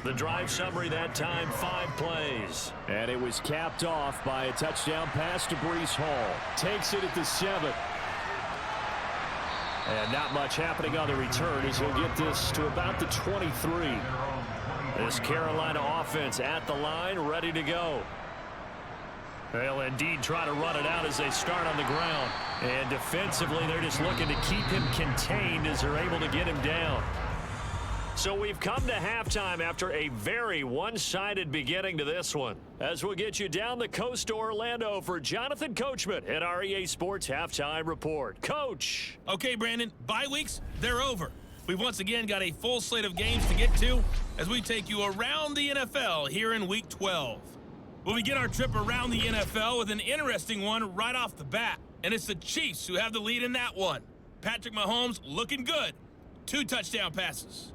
The drive summary that time, 5 plays. And it was capped off by a touchdown pass to Breece Hall. Takes it at the 7. And not much happening on the return as he'll get this to about the 23. This Carolina offense at the line, ready to go. They'll indeed try to run it out as they start on the ground. And defensively, they're just looking to keep him contained as they're able to get him down. So we've come to halftime after a very one-sided beginning to this one. As we'll get you down the coast to Orlando for Jonathan Coachman at our EA Sports Halftime Report. Coach. Okay, Brandon, bye weeks, they're over. We've once again got a full slate of games to get to as we take you around the NFL here in Week 12. We'll begin our trip around the NFL with an interesting one right off the bat, and it's the Chiefs who have the lead in that one. Patrick Mahomes looking good. 2 touchdown passes.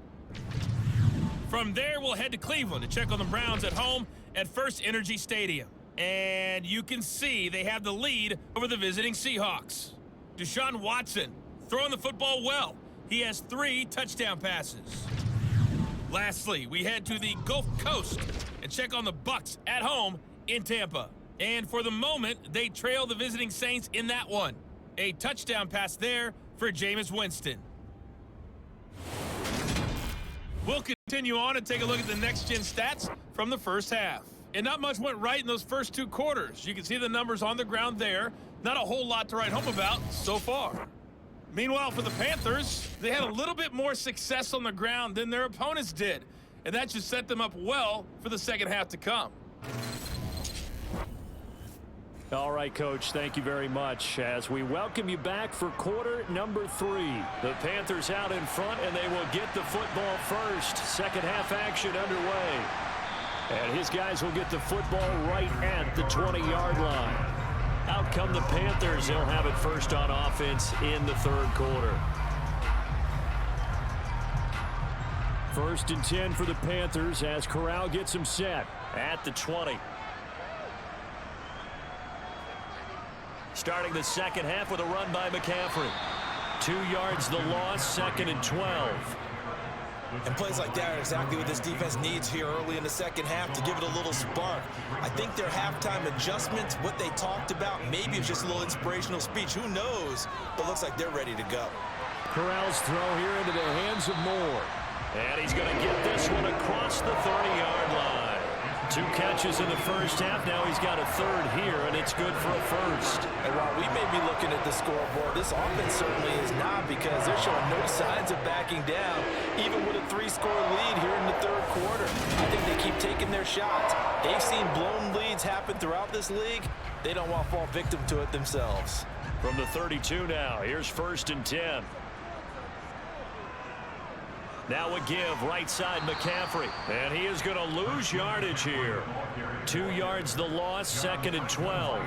From there, we'll head to Cleveland to check on the Browns at home at First Energy Stadium. And you can see they have the lead over the visiting Seahawks. Deshaun Watson throwing the football well. He has 3 touchdown passes. Lastly, we head to the Gulf Coast and check on the Bucs at home in Tampa. And for the moment, they trail the visiting Saints in that one. A touchdown pass there for Jameis Winston. We'll continue on and take a look at the next-gen stats from the first half. And not much went right in those first 2 quarters. You can see the numbers on the ground there. Not a whole lot to write home about so far. Meanwhile, for the Panthers, they had a little bit more success on the ground than their opponents did. And that should set them up well for the second half to come. All right, Coach, thank you very much as we welcome you back for quarter number 3. The Panthers out in front, and they will get the football first. Second half action underway. And his guys will get the football right at the 20-yard line. Out come the Panthers. They'll have it first on offense in the third quarter. First and 10 for the Panthers as Corral gets him set at the 20. Starting the second half with a run by McCaffrey. 2 yards the loss, 2nd and 12. And plays like that are exactly what this defense needs here early in the second half to give it a little spark. I think their halftime adjustments, what they talked about, maybe it's just a little inspirational speech. Who knows? But looks like they're ready to go. Corral's throw here into the hands of Moore. And he's going to get this one across the 30-yard line. 2 catches in the first half. Now he's got a third here, and it's good for a first. And while we may be looking at the scoreboard, this offense certainly is not, because they're showing no signs of backing down, even with a 3-score lead here in the third quarter. I think they keep taking their shots. They've seen blown leads happen throughout this league. They don't want to fall victim to it themselves. From the 32 now, here's 1st and 10. Now a give, right side McCaffrey. And he is going to lose yardage here. 2 yards the loss, 2nd and 12.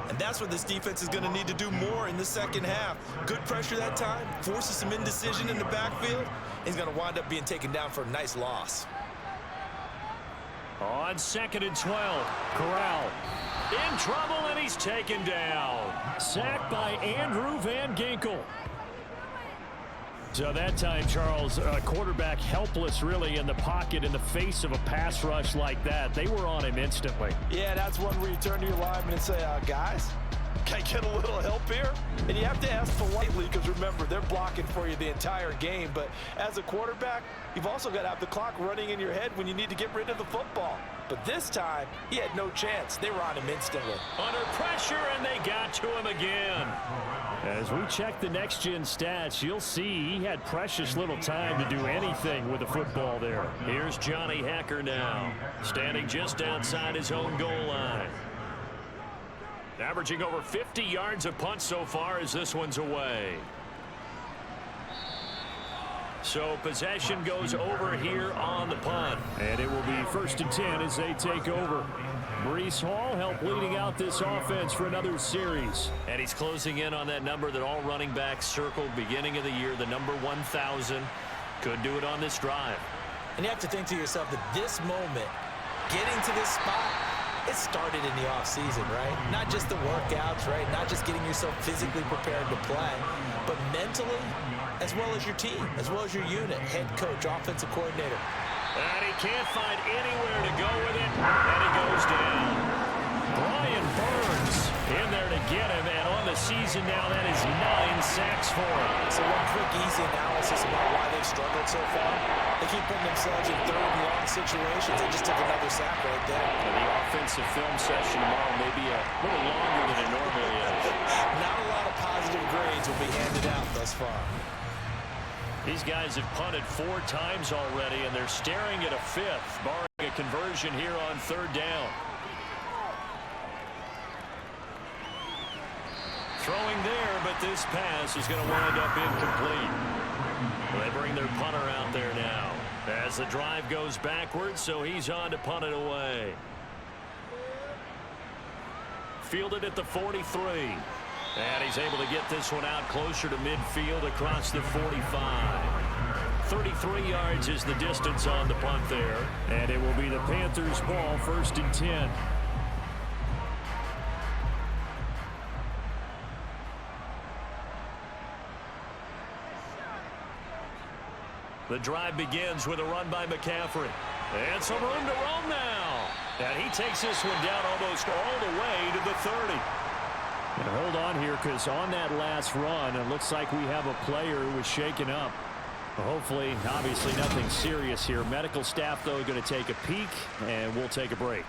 And that's what this defense is going to need to do more in the second half. Good pressure that time, forces some indecision in the backfield. He's going to wind up being taken down for a nice loss. On 2nd and 12, Corral in trouble, and he's taken down. Sacked by Andrew Van Ginkel. So that time, Charles, quarterback helpless really in the pocket in the face of a pass rush like that. They were on him instantly. Yeah, that's one where you turn to your lineman and say, guys, can I get a little help here? And you have to ask politely, because remember, they're blocking for you the entire game. But as a quarterback, you've also got to have the clock running in your head when you need to get rid of the football. But this time, he had no chance. They were on him instantly. Under pressure, and they got to him again. As we check the next-gen stats, you'll see he had precious little time to do anything with the football there. Here's Johnny Hacker now, standing just outside his own goal line. Averaging over 50 yards a punt so far as this one's away. So possession goes over here on the punt. And it will be 1st and 10 as they take over. Breece Hall helped leading out this offense for another series. And he's closing in on that number that all running backs circled beginning of the year, the number 1,000. Could do it on this drive. And you have to think to yourself that this moment, getting to this spot, it started in the offseason, right? Not just the workouts, right? Not just getting yourself physically prepared to play, but mentally, as well as your team, as well as your unit, head coach, offensive coordinator. And he can't find anywhere to go with it, and he goes down. Brian Burns in there to get him, and on the season now. That is 9 sacks for him. So one quick, easy analysis about why they've struggled so far. They keep putting themselves in third and long situations. They just took another sack right there. The offensive film session tomorrow may be a little longer than it normally is. Not a lot of positive grades will be handed out thus far. These guys have punted 4 times already, and they're staring at a 5th, barring a conversion here on 3rd down. Throwing there, but this pass is going to wind up incomplete. They bring their punter out there now as the drive goes backwards, so he's on to punt it away. Fielded at the 43. And he's able to get this one out closer to midfield across the 45. 33 yards is the distance on the punt there. And it will be the Panthers' ball, 1st and 10. The drive begins with a run by McCaffrey. And some room to roam now. And he takes this one down almost all the way to the 30. And hold on here, because on that last run, it looks like we have a player who was shaken up. Hopefully, obviously nothing serious here. Medical staff, though, going to take a peek, and we'll take a break.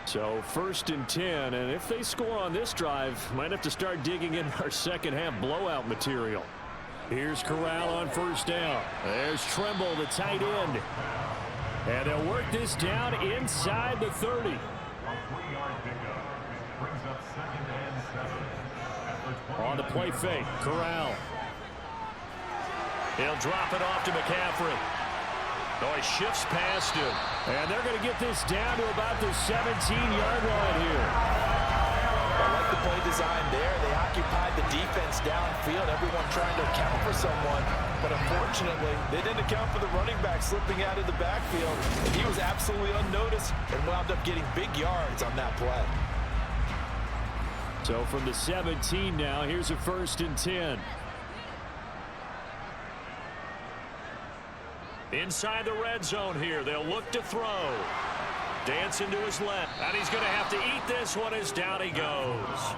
So 1st and 10, and if they score on this drive, might have to start digging in our second half blowout material. Here's Corral on 1st down. There's Tremble, the tight end. And they'll work this down inside the 30. On the play fake, Corral. He'll drop it off to McCaffrey. Oh, he shifts past him. And they're going to get this down to about the 17-yard line here. I like the play design there. They occupied the defense downfield, everyone trying to account for someone. But unfortunately, they didn't account for the running back slipping out of the backfield. And he was absolutely unnoticed and wound up getting big yards on that play. So from the 17 now, here's a 1st and 10. Inside the red zone here, they'll look to throw. Dancing to his left, and he's going to have to eat this one as down he goes.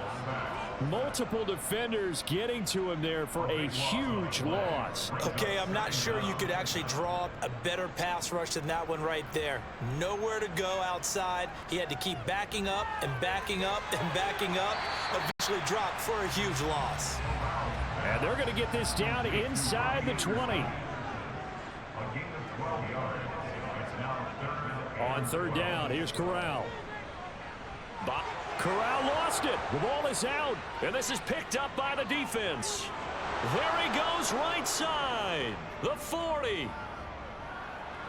Multiple defenders getting to him there for a huge loss. Okay, I'm not sure you could actually draw up a better pass rush than that one right there. Nowhere to go outside. He had to keep backing up and backing up and backing up. Eventually dropped for a huge loss. And they're going to get this down inside the 20. On 3rd down, here's Corral. Corral lost it. The ball is out, and this is picked up by the defense. There he goes right side. The 40.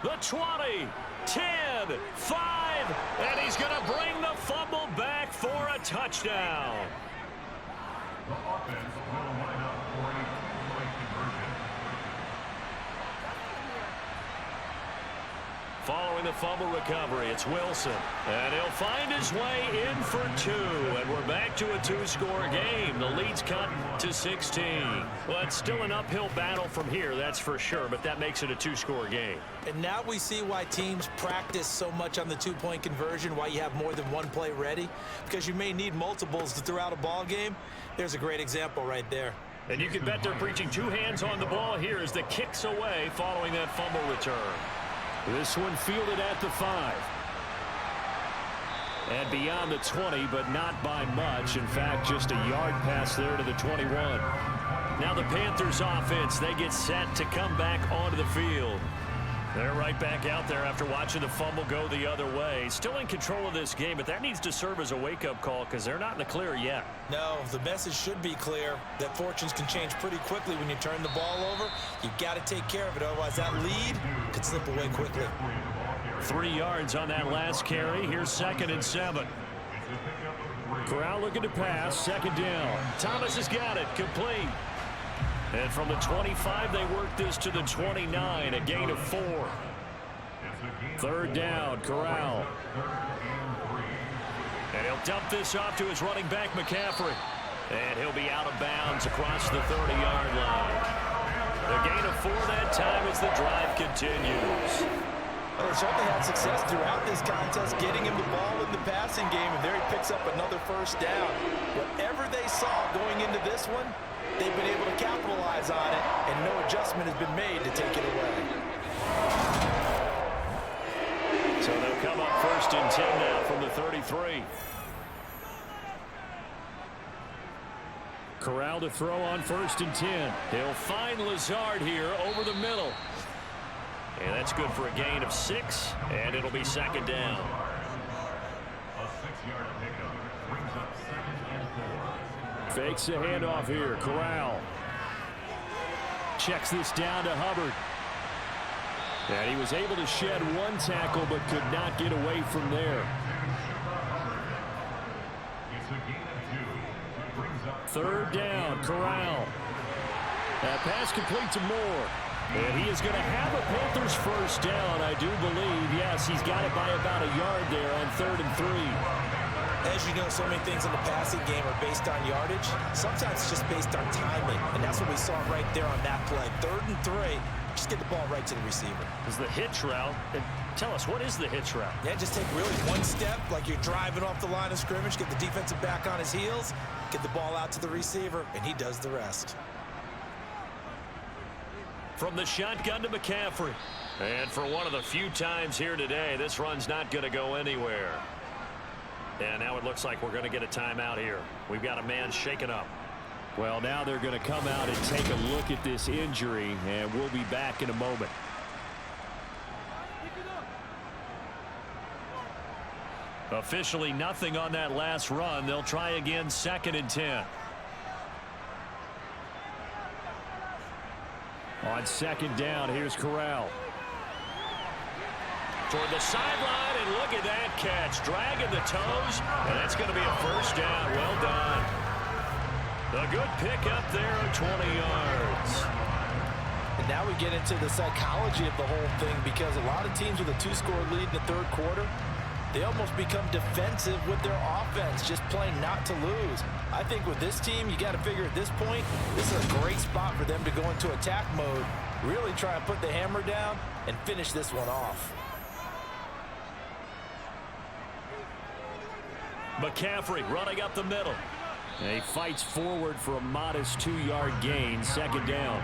The 20. 10. 5. And he's going to bring the fumble back for a touchdown. The offense will line up for a two-point conversion. Following the fumble recovery, it's Wilson. And he'll find his way in for 2. And we're back to a 2-score game. The lead's cut to 16. Well, it's still an uphill battle from here, that's for sure. But that makes it a 2-score game. And now we see why teams practice so much on the 2-point conversion, why you have more than one play ready. Because you may need multiples to throw out a ball game. There's a great example right there. And you can bet they're preaching 2 hands on the ball here as the kick's away following that fumble return. This one fielded at the 5. And beyond the 20, but not by much. In fact, just a yard pass there to the 21. Now the Panthers offense, they get set to come back onto the field. They're right back out there after watching the fumble go the other way. Still in control of this game, but that needs to serve as a wake-up call because they're not in the clear yet. No, the message should be clear that fortunes can change pretty quickly when you turn the ball over. You've got to take care of it, otherwise that lead could slip away quickly. 3 yards on that last carry. Here's 2nd and 7. Corral looking to pass, 2nd down. Thomas has got it, complete. And from the 25, they work this to the 29, a gain of 4. 3rd down, Corral. And he'll dump this off to his running back, McCaffrey. And he'll be out of bounds across the 30-yard line. A gain of 4 that time as the drive continues. Well, they certainly had success throughout this contest, getting him the ball in the passing game, and there he picks up another first down. Whatever they saw going into this one, they've been able to capitalize on it, and no adjustment has been made to take it away. So they'll come up 1st and 10 now from the 33. Corral to throw on 1st and 10. They'll find Lazard here over the middle. And that's good for a gain of 6, and it'll be 2nd down. Fakes a handoff here. Corral checks this down to Hubbard. And he was able to shed one tackle but could not get away from there. 3rd down, Corral. That pass complete to Moore. And he is going to have a Panthers first down, I do believe. Yes, he's got it by about a yard there on 3rd and 3. As you know, so many things in the passing game are based on yardage. Sometimes it's just based on timing, and that's what we saw right there on that play. 3rd and 3, just get the ball right to the receiver. This is the hitch route. And tell us, what is the hitch route? Yeah, just take really one step, like you're driving off the line of scrimmage, get the defensive back on his heels, get the ball out to the receiver, and he does the rest. From the shotgun to McCaffrey. And for one of the few times here today, this run's not going to go anywhere. And now it looks like we're going to get a timeout here. We've got a man shaken up. Well, now they're going to come out and take a look at this injury, and we'll be back in a moment. Officially nothing on that last run. They'll try again 2nd and 10. On 2nd down, here's Corral. Toward the sideline, and look at that catch. Dragging the toes, and that's going to be a first down. Well done. A good pick up there of 20 yards. And now we get into the psychology of the whole thing, because a lot of teams with a 2-score lead in the 3rd quarter, they almost become defensive with their offense, just playing not to lose. I think with this team, you got to figure at this point, this is a great spot for them to go into attack mode, really try and put the hammer down and finish this one off. McCaffrey running up the middle. And he fights forward for a modest 2-yard gain, 2nd down.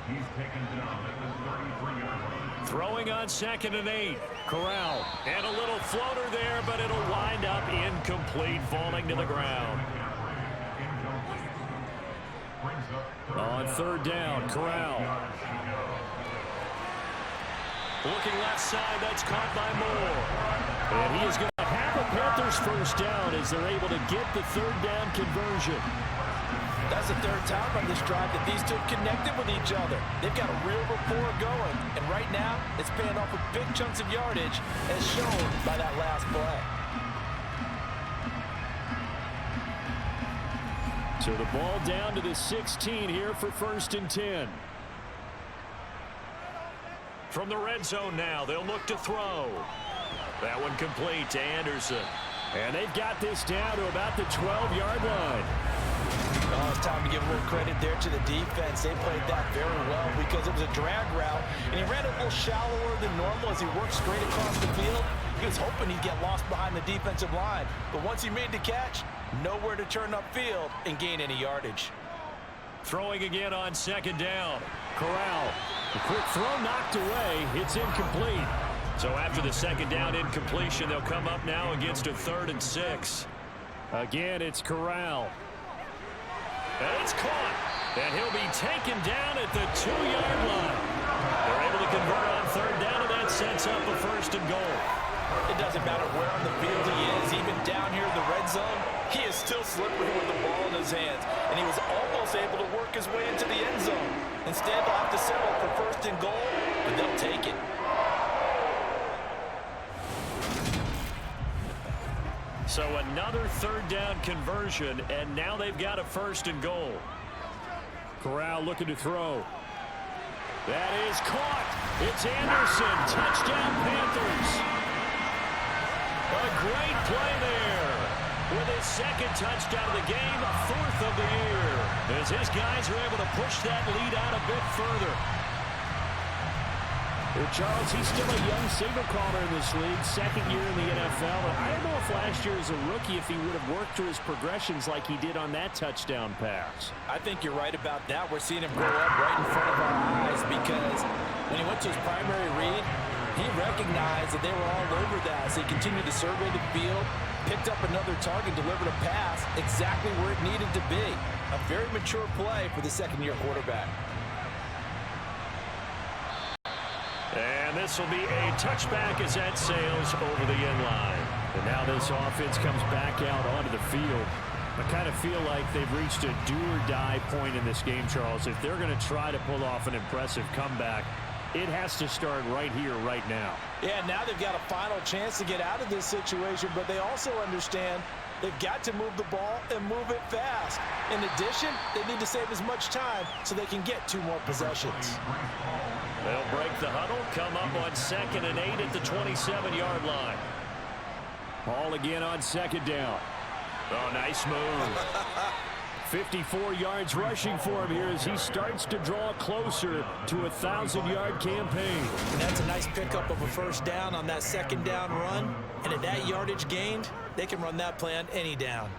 He's taken down at the 33-yard line. Throwing on 2nd and 8. Corral. And a little floater there, but it'll wind up incomplete, falling to the ground. On 3rd down, Corral. Looking left side, that's caught by Moore. And he is going to have a Panthers first down as they're able to get the 3rd down conversion. That's the 3rd time on this drive that these two have connected with each other. They've got a real rapport going, and right now it's paying off with big chunks of yardage, as shown by that last play. So the ball down to the 16 here for 1st and 10. From the red zone now, they'll look to throw. That one complete to Anderson. And they've got this down to about the 12-yard line. Oh, it's time to give a little credit there to the defense. They played that very well because it was a drag route, and he ran a little shallower than normal as he worked straight across the field. He was hoping he'd get lost behind the defensive line, but once he made the catch, nowhere to turn upfield and gain any yardage. Throwing again on 2nd down. Corral. The quick throw knocked away. It's incomplete. So after the 2nd down incompletion, they'll come up now against a 3rd and 6. Again, it's Corral. And it's caught. And he'll be taken down at the 2-yard line. They're able to convert on 3rd down, and that sets up a 1st and goal. It doesn't matter where on the field he is, even down here in the red zone, he is still slippery with the ball in his hands. And he was almost able to work his way into the end zone. Instead, they'll have to settle for 1st and goal, but they'll take it. So another 3rd down conversion, and now they've got a 1st and goal. Corral looking to throw. That is caught. It's Anderson. Touchdown, Panthers. A great play there. With his 2nd touchdown of the game, 4th of the year. As his guys are able to push that lead out a bit further. Well, Charles, he's still a young signal caller in this league, second year in the NFL. And I don't know if last year as a rookie, if he would have worked through his progressions like he did on that touchdown pass. I think you're right about that. We're seeing him grow up right in front of our eyes because when he went to his primary read, he recognized that they were all over that. So he continued to survey the field, picked up another target, delivered a pass exactly where it needed to be. A very mature play for the second-year quarterback. And this will be a touchback as that sails over the end line. And now this offense comes back out onto the field. I kind of feel like they've reached a do-or-die point in this game, Charles. If they're going to try to pull off an impressive comeback, it has to start right here, right now. Yeah, now they've got a final chance to get out of this situation, but they also understand they've got to move the ball and move it fast. In addition, they need to save as much time so they can get 2 more possessions. They'll break the huddle, come up on 2nd and 8 at the 27-yard line. Ball again on 2nd down. Oh, nice move. 54 yards rushing for him here as he starts to draw closer to a 1,000-yard campaign. And that's a nice pickup of a first down on that 2nd down run. And at that yardage gained, they can run that play on any down.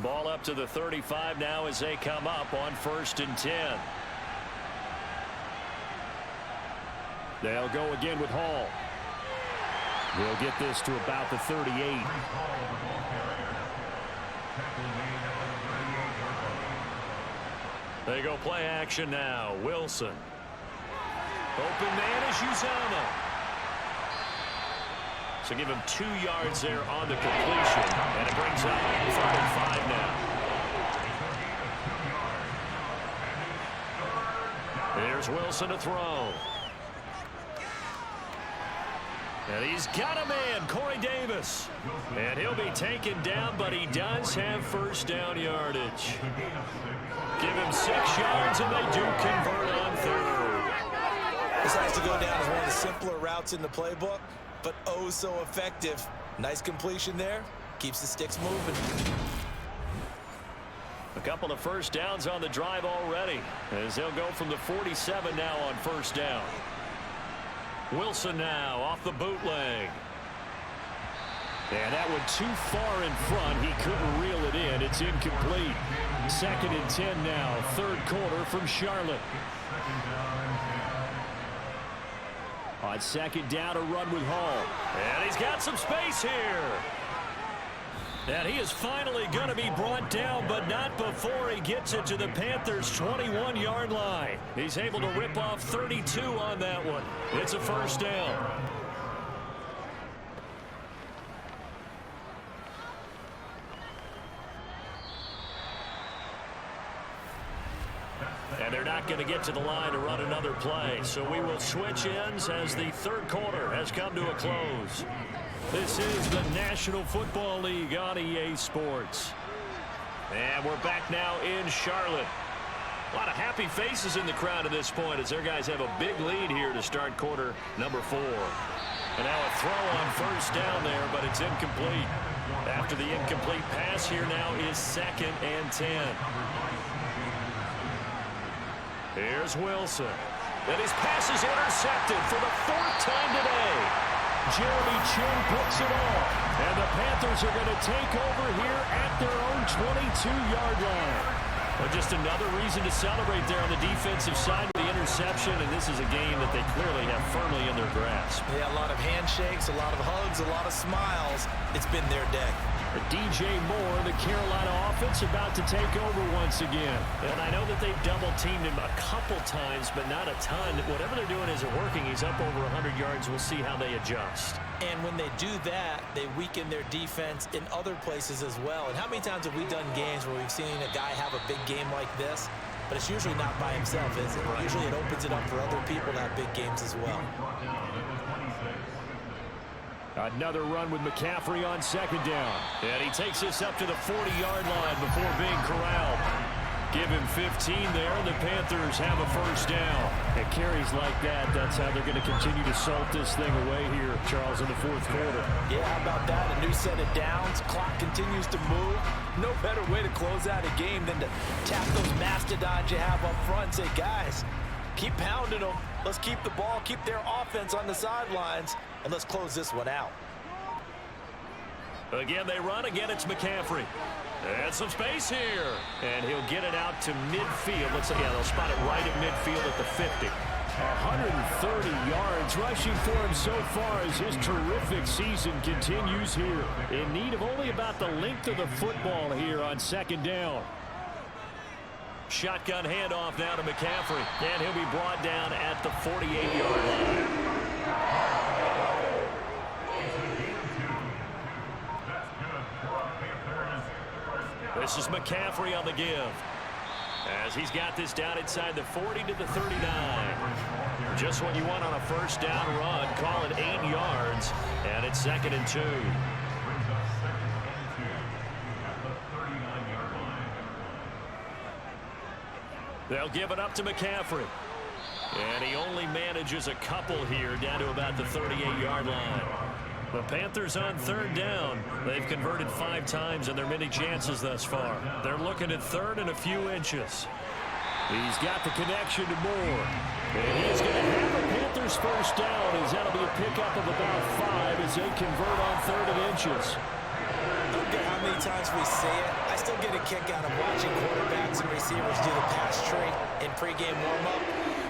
Ball up to the 35 now as they come up on 1st and 10. They'll go again with Hall. We'll get this to about the 38. They go play action now. Wilson. Open man is Uzama. So give him 2 yards there on the completion. And it brings up 3rd and 5 now. Here's Wilson to throw. And he's got a man, Corey Davis. And he'll be taken down, but he does have first down yardage. Give him 6 yards, and they do convert on 3rd. This has to go down as one of the simpler routes in the playbook, but oh so effective. Nice completion there. Keeps the sticks moving. A couple of first downs on the drive already, as they'll go from the 47 now on first down. Wilson now off the bootleg. And that one too far in front. He couldn't reel it in. It's incomplete. 2nd and 10 now. 3rd quarter from Charlotte. On 2nd down, a run with Hall. And he's got some space here. And he is finally going to be brought down, but not before he gets it to the Panthers' 21-yard line. He's able to rip off 32 on that one. It's a first down. And they're not going to get to the line to run another play. So we will switch ends as the 3rd quarter has come to a close. This is the National Football League on EA Sports. And we're back now in Charlotte. A lot of happy faces in the crowd at this point as their guys have a big lead here to start quarter number 4. And now a throw on first down there, but it's incomplete. After the incomplete pass, here now is 2nd and 10. Here's Wilson. And his pass is intercepted for the 4th time today. Jeremy Chin puts it off. And the Panthers are going to take over here at their own 22-yard line. Well, just another reason to celebrate there on the defensive side with the interception, and this is a game that they clearly have firmly in their grasp. Yeah, a lot of handshakes, a lot of hugs, a lot of smiles. It's been their day. DJ Moore, the Carolina offense, about to take over once again. And I know that they've double-teamed him a couple times, but not a ton. Whatever they're doing isn't working. He's up over 100 yards. We'll see how they adjust. And when they do that, they weaken their defense in other places as well. And how many times have we done games where we've seen a guy have a big game like this, but it's usually not by himself, is it? Usually it opens it up for other people to have big games as well. Another run with McCaffrey on 2nd down. And he takes this up to the 40-yard line before being corralled. Give him 15 there, and the Panthers have a first down. At carries like that, that's how they're going to continue to salt this thing away here, Charles, in the fourth quarter. Yeah, how about that? A new set of downs. Clock continues to move. No better way to close out a game than to tap those mastodons you have up front and say, guys, keep pounding them. Let's keep the ball, keep their offense on the sidelines, and let's close this one out. Again, they run. Again, it's McCaffrey. And some space here. And he'll get it out to midfield. Let's see. Yeah, they'll spot it right at midfield at the 50. 130 yards rushing for him so far as his terrific season continues here. In need of only about the length of the football here on second down. Shotgun handoff now to McCaffrey. And he'll be brought down at the 48-yard line. This is McCaffrey on the give. As he's got this down inside the 40 to the 39. Just what you want on a first down run. Call it 8 yards. And it's 2nd and 2. They'll give it up to McCaffrey. And he only manages a couple here down to about the 38-yard line. The Panthers on third down. They've converted 5 times in their many chances thus far. They're looking at third and a few inches. He's got the connection to Moore. And he's going to have a Panthers first down as that'll be a pickup of about 5 as they convert on 3rd and inches. I don't care how many times we see it. I still get a kick out of watching quarterbacks and receivers do the pass tree in pregame warm-up.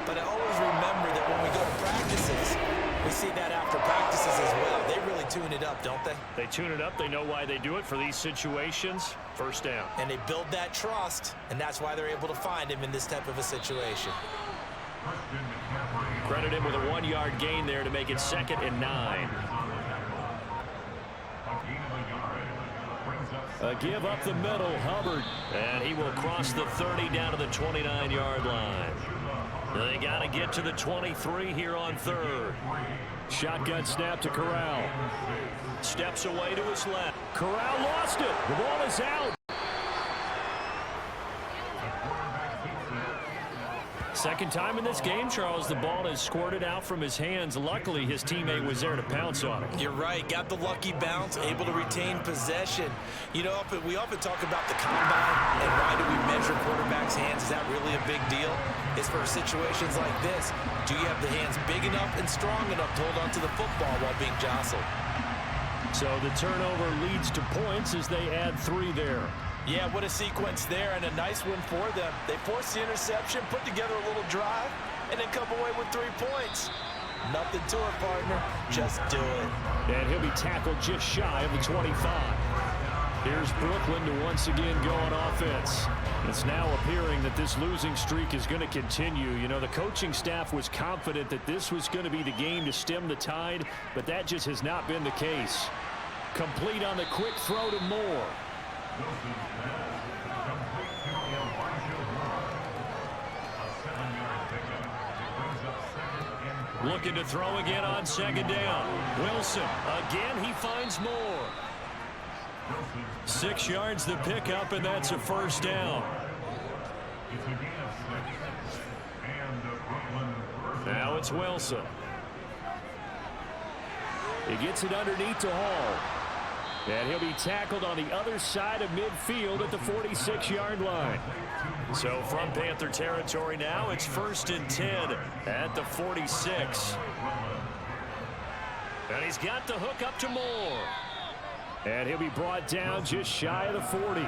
But I always remember that when we go to practices, we see that after practices as well. They really tune it up, don't they? They tune it up. They know why they do it for these situations. First down. And they build that trust, and that's why they're able to find him in this type of a situation. Credit him with a 1-yard gain there to make it 2nd and 9. A give up the middle, Hubbard. And he will cross the 30 down to the 29-yard line. They got to get to the 23 here on 3rd. Shotgun snap to Corral. Steps away to his left. Corral lost it. The ball is out. Second time in this game, Charles, the ball has squirted out from his hands. Luckily, his teammate was there to pounce on it. You're right. Got the lucky bounce, able to retain possession. You know, we often talk about the combine and why do we measure quarterbacks' hands? Is that really a big deal? It's for situations like this. Do you have the hands big enough and strong enough to hold onto the football while being jostled? So the turnover leads to points as they add 3 there. Yeah, what a sequence there, and a nice one for them. They forced the interception, put together a little drive, and then come away with 3 points. Nothing to it, partner. Just do it. And he'll be tackled just shy of the 25. Here's Brooklyn to once again go on offense. It's now appearing that this losing streak is going to continue. You know, the coaching staff was confident that this was going to be the game to stem the tide, but that just has not been the case. Complete on the quick throw to Moore. Looking to throw again on 2nd down. Wilson, again he finds Moore. 6 yards the pickup, and that's a first down. Now it's Wilson. He gets it underneath to Hall. And he'll be tackled on the other side of midfield at the 46-yard line. So from Panther territory now, it's 1st and 10 at the 46. And he's got the hook up to Moore. And he'll be brought down just shy of the 40.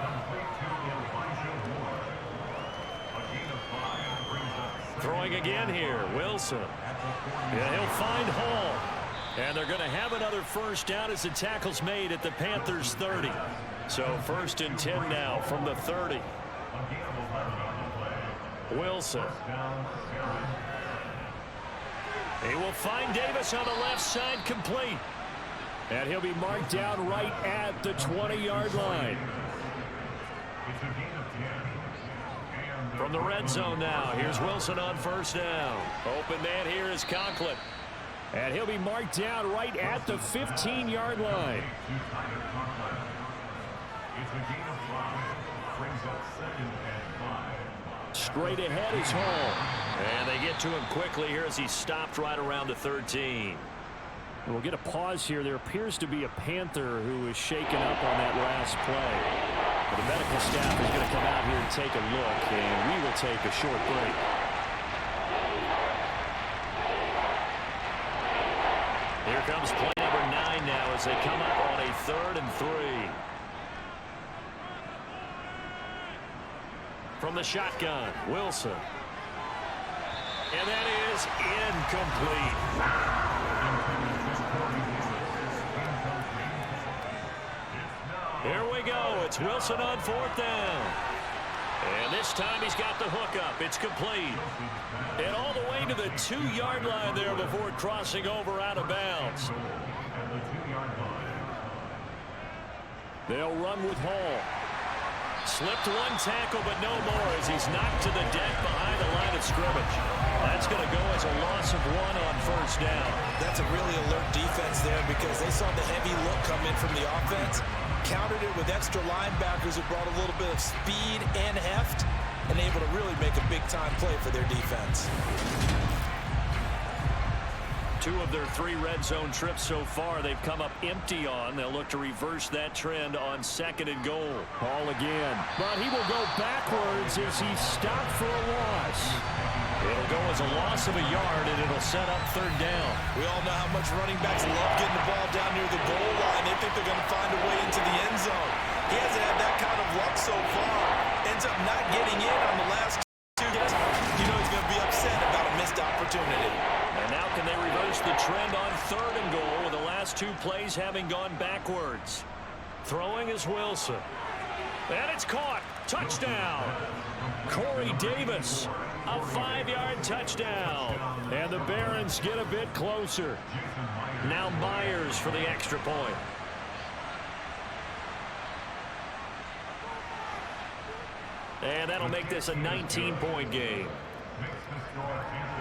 Throwing again here, Wilson. And he'll find Hall. And they're going to have another first down as the tackle's made at the Panthers' 30. So 1st and 10 now from the 30. Wilson. He will find Davis on the left side, complete. And he'll be marked down right at the 20-yard line. From the red zone now, here's Wilson on first down. Open man here is Conklin. And he'll be marked down right at the 15-yard line. Straight ahead is Hall. And they get to him quickly here as he stopped right around the 13. We'll get a pause here. There appears to be a Panther who is shaken up on that last play. But the medical staff is going to come out here and take a look, and we will take a short break. Here comes play number 9 now as they come up on a 3rd and 3. From the shotgun, Wilson. And that is incomplete. Here we go. It's Wilson on 4th down. And this time he's got the hookup. It's complete. And all the way to the 2-yard line there before crossing over out of bounds. They'll run with Hall. Slipped one tackle, but no more as he's knocked to the deck behind the line of scrimmage. That's going to go as a loss of 1 on 1st down. That's a really alert defense there because they saw the heavy look come in from the offense, countered it with extra linebackers who brought a little bit of speed and heft, and able to really make a big-time play for their defense. 2 of their 3 red zone trips so far they've come up empty on. They'll look to reverse that trend on 2nd and goal. Hall again, but he will go backwards as he stopped for a loss. It'll go as a loss of a yard, and it'll set up 3rd down. We all know how much running backs love getting the ball down near the goal line. They think they're going to find a way into the end zone. He hasn't had that kind of luck so far. Ends up not getting in on the last 2 hits. You know he's going to be upset about a missed opportunity. And now can they reverse the trend on 3rd and goal with the last 2 plays having gone backwards? Throwing is Wilson. And it's caught. Touchdown. Corey Davis. A 5-yard touchdown. And the Barons get a bit closer. Now Myers for the extra point. And that'll make this a 19-point game.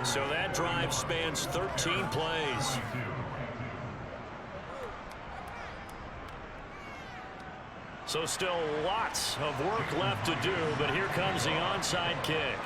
So that drive spans 13 plays. So still lots of work left to do, but here comes the onside kick.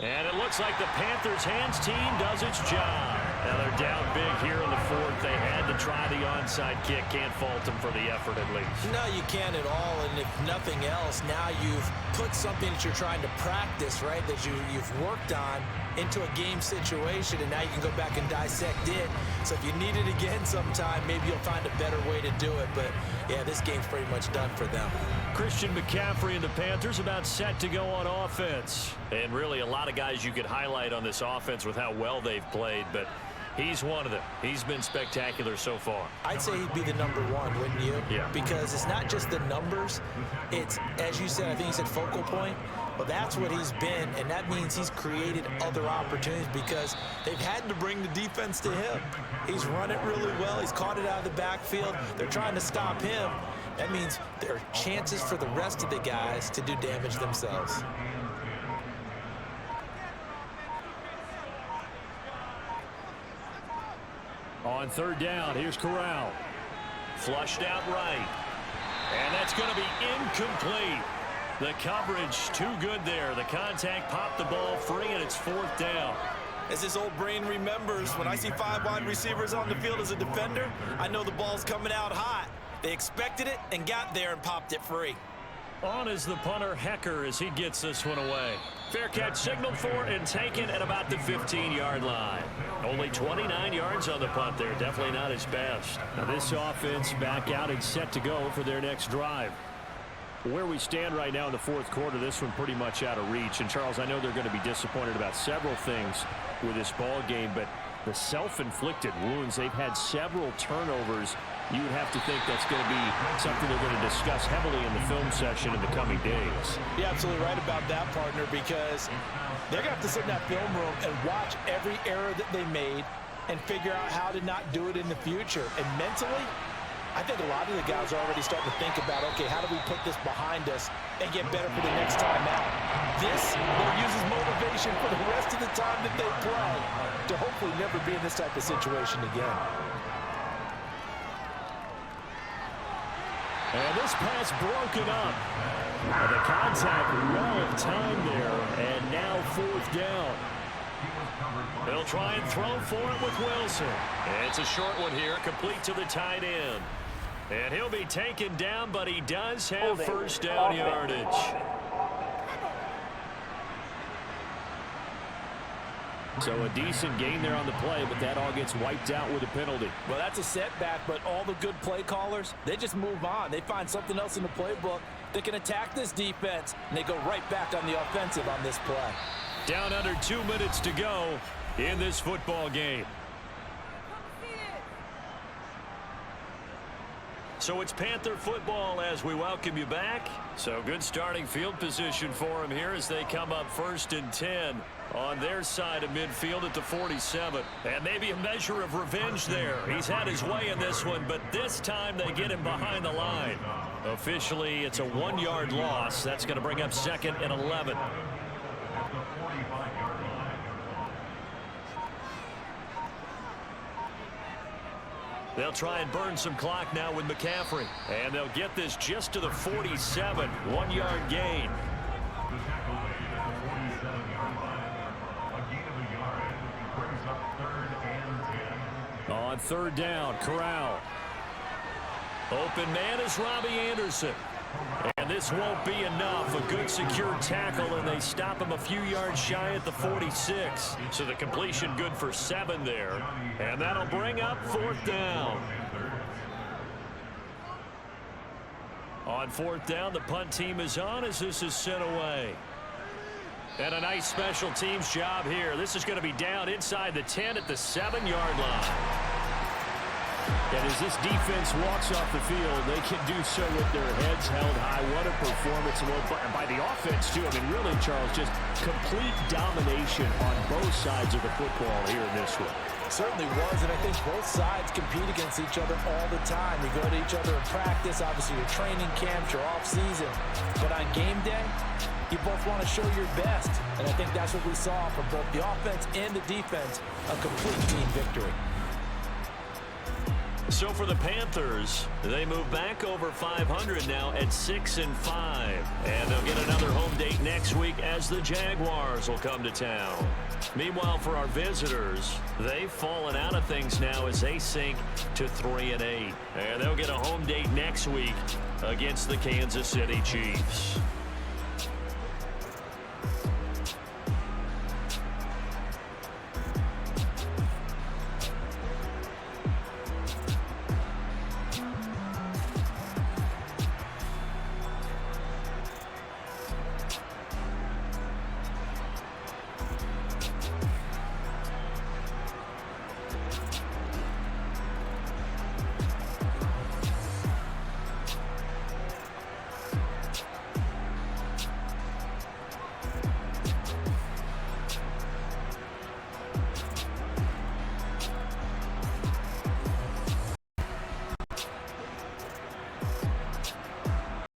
And it looks like the Panthers' hands team does its job. Now they're down big here in the 4th. They had to try the onside kick. Can't fault them for the effort at least. No, you can't at all. And if nothing else, now you've put something that you're trying to practice, right, that you've worked on into a game situation, and now you can go back and dissect it. So if you need it again sometime, maybe you'll find a better way to do it. But, yeah, this game's pretty much done for them. Christian McCaffrey and the Panthers about set to go on offense. And really a lot of guys you could highlight on this offense with how well they've played, but he's one of them. He's been spectacular so far. I'd say he'd be the number 1, wouldn't you? Yeah. Because it's not just the numbers. It's, as you said, I think you said focal point. Well, that's what he's been, and that means he's created other opportunities because they've had to bring the defense to him. He's run it really well. He's caught it out of the backfield. They're trying to stop him. That means there are chances for the rest of the guys to do damage themselves. On 3rd down, here's Corral. Flushed out right. And that's going to be incomplete. The coverage too good there. The contact popped the ball free, and it's 4th down. As his old brain remembers, when I see 5 wide receivers on the field as a defender, I know the ball's coming out hot. They expected it and got there and popped it free. On is the punter Hecker as he gets this one away. Fair catch signaled for and taken at about the 15-yard line. Only 29 yards on the punt there. Definitely not his best. Now this offense back out and set to go for their next drive. Where we stand right now in the 4th quarter, this one pretty much out of reach. And Charles, I know they're going to be disappointed about several things with this ball game, but the self-inflicted wounds, they've had several turnovers. You would have to think that's going to be something they're going to discuss heavily in the film session in the coming days. You're absolutely right about that, partner, because they're going to have to sit in that film room and watch every error that they made and figure out how to not do it in the future. And mentally, I think a lot of the guys are already starting to think about, okay, how do we put this behind us and get better for the next time out? This will use as motivation for the rest of the time that they play to hopefully never be in this type of situation again. And this pass broken up. And the contact well timed there, and now 4th down. They'll try and throw for it with Wilson. It's a short one here, complete to the tight end. And he'll be taken down, but he does have first down yardage. So a decent gain there on the play, but that all gets wiped out with a penalty. Well, that's a setback, but all the good play callers, they just move on. They find something else in the playbook that can attack this defense, and they go right back on the offensive on this play. Down under 2 minutes to go in this football game. So it's Panther football as we welcome you back. So good starting field position for them here as they come up 1st and 10 on their side of midfield at the 47. And maybe a measure of revenge there. He's had his way in this one, but this time they get him behind the line. Officially, it's a 1-yard loss. That's going to bring up 2nd and 11. They'll try and burn some clock now with McCaffrey. And they'll get this just to the 47. 1-yard gain. On 3rd down, Corral. Open man is Robbie Anderson. And this won't be enough. A good secure tackle, and they stop him a few yards shy at the 46. So the completion good for 7 there. And that'll bring up 4th down. On 4th down, the punt team is on as this is sent away. And a nice special teams job here. This is going to be down inside the 10 at the 7-yard line. And as this defense walks off the field, they can do so with their heads held high. What a performance by the offense, too. I mean, really, Charles, just complete domination on both sides of the football here in this one. Certainly was, and I think both sides compete against each other all the time. You go to each other in practice, obviously your training camps, your off-season. But on game day, you both want to show your best. And I think that's what we saw from both the offense and the defense, a complete team victory. So for the Panthers, they move back over 500 now at 6-5. And they'll get another home date next week as the Jaguars will come to town. Meanwhile, for our visitors, they've fallen out of things now as they sink to 3-8. And they'll get a home date next week against the Kansas City Chiefs.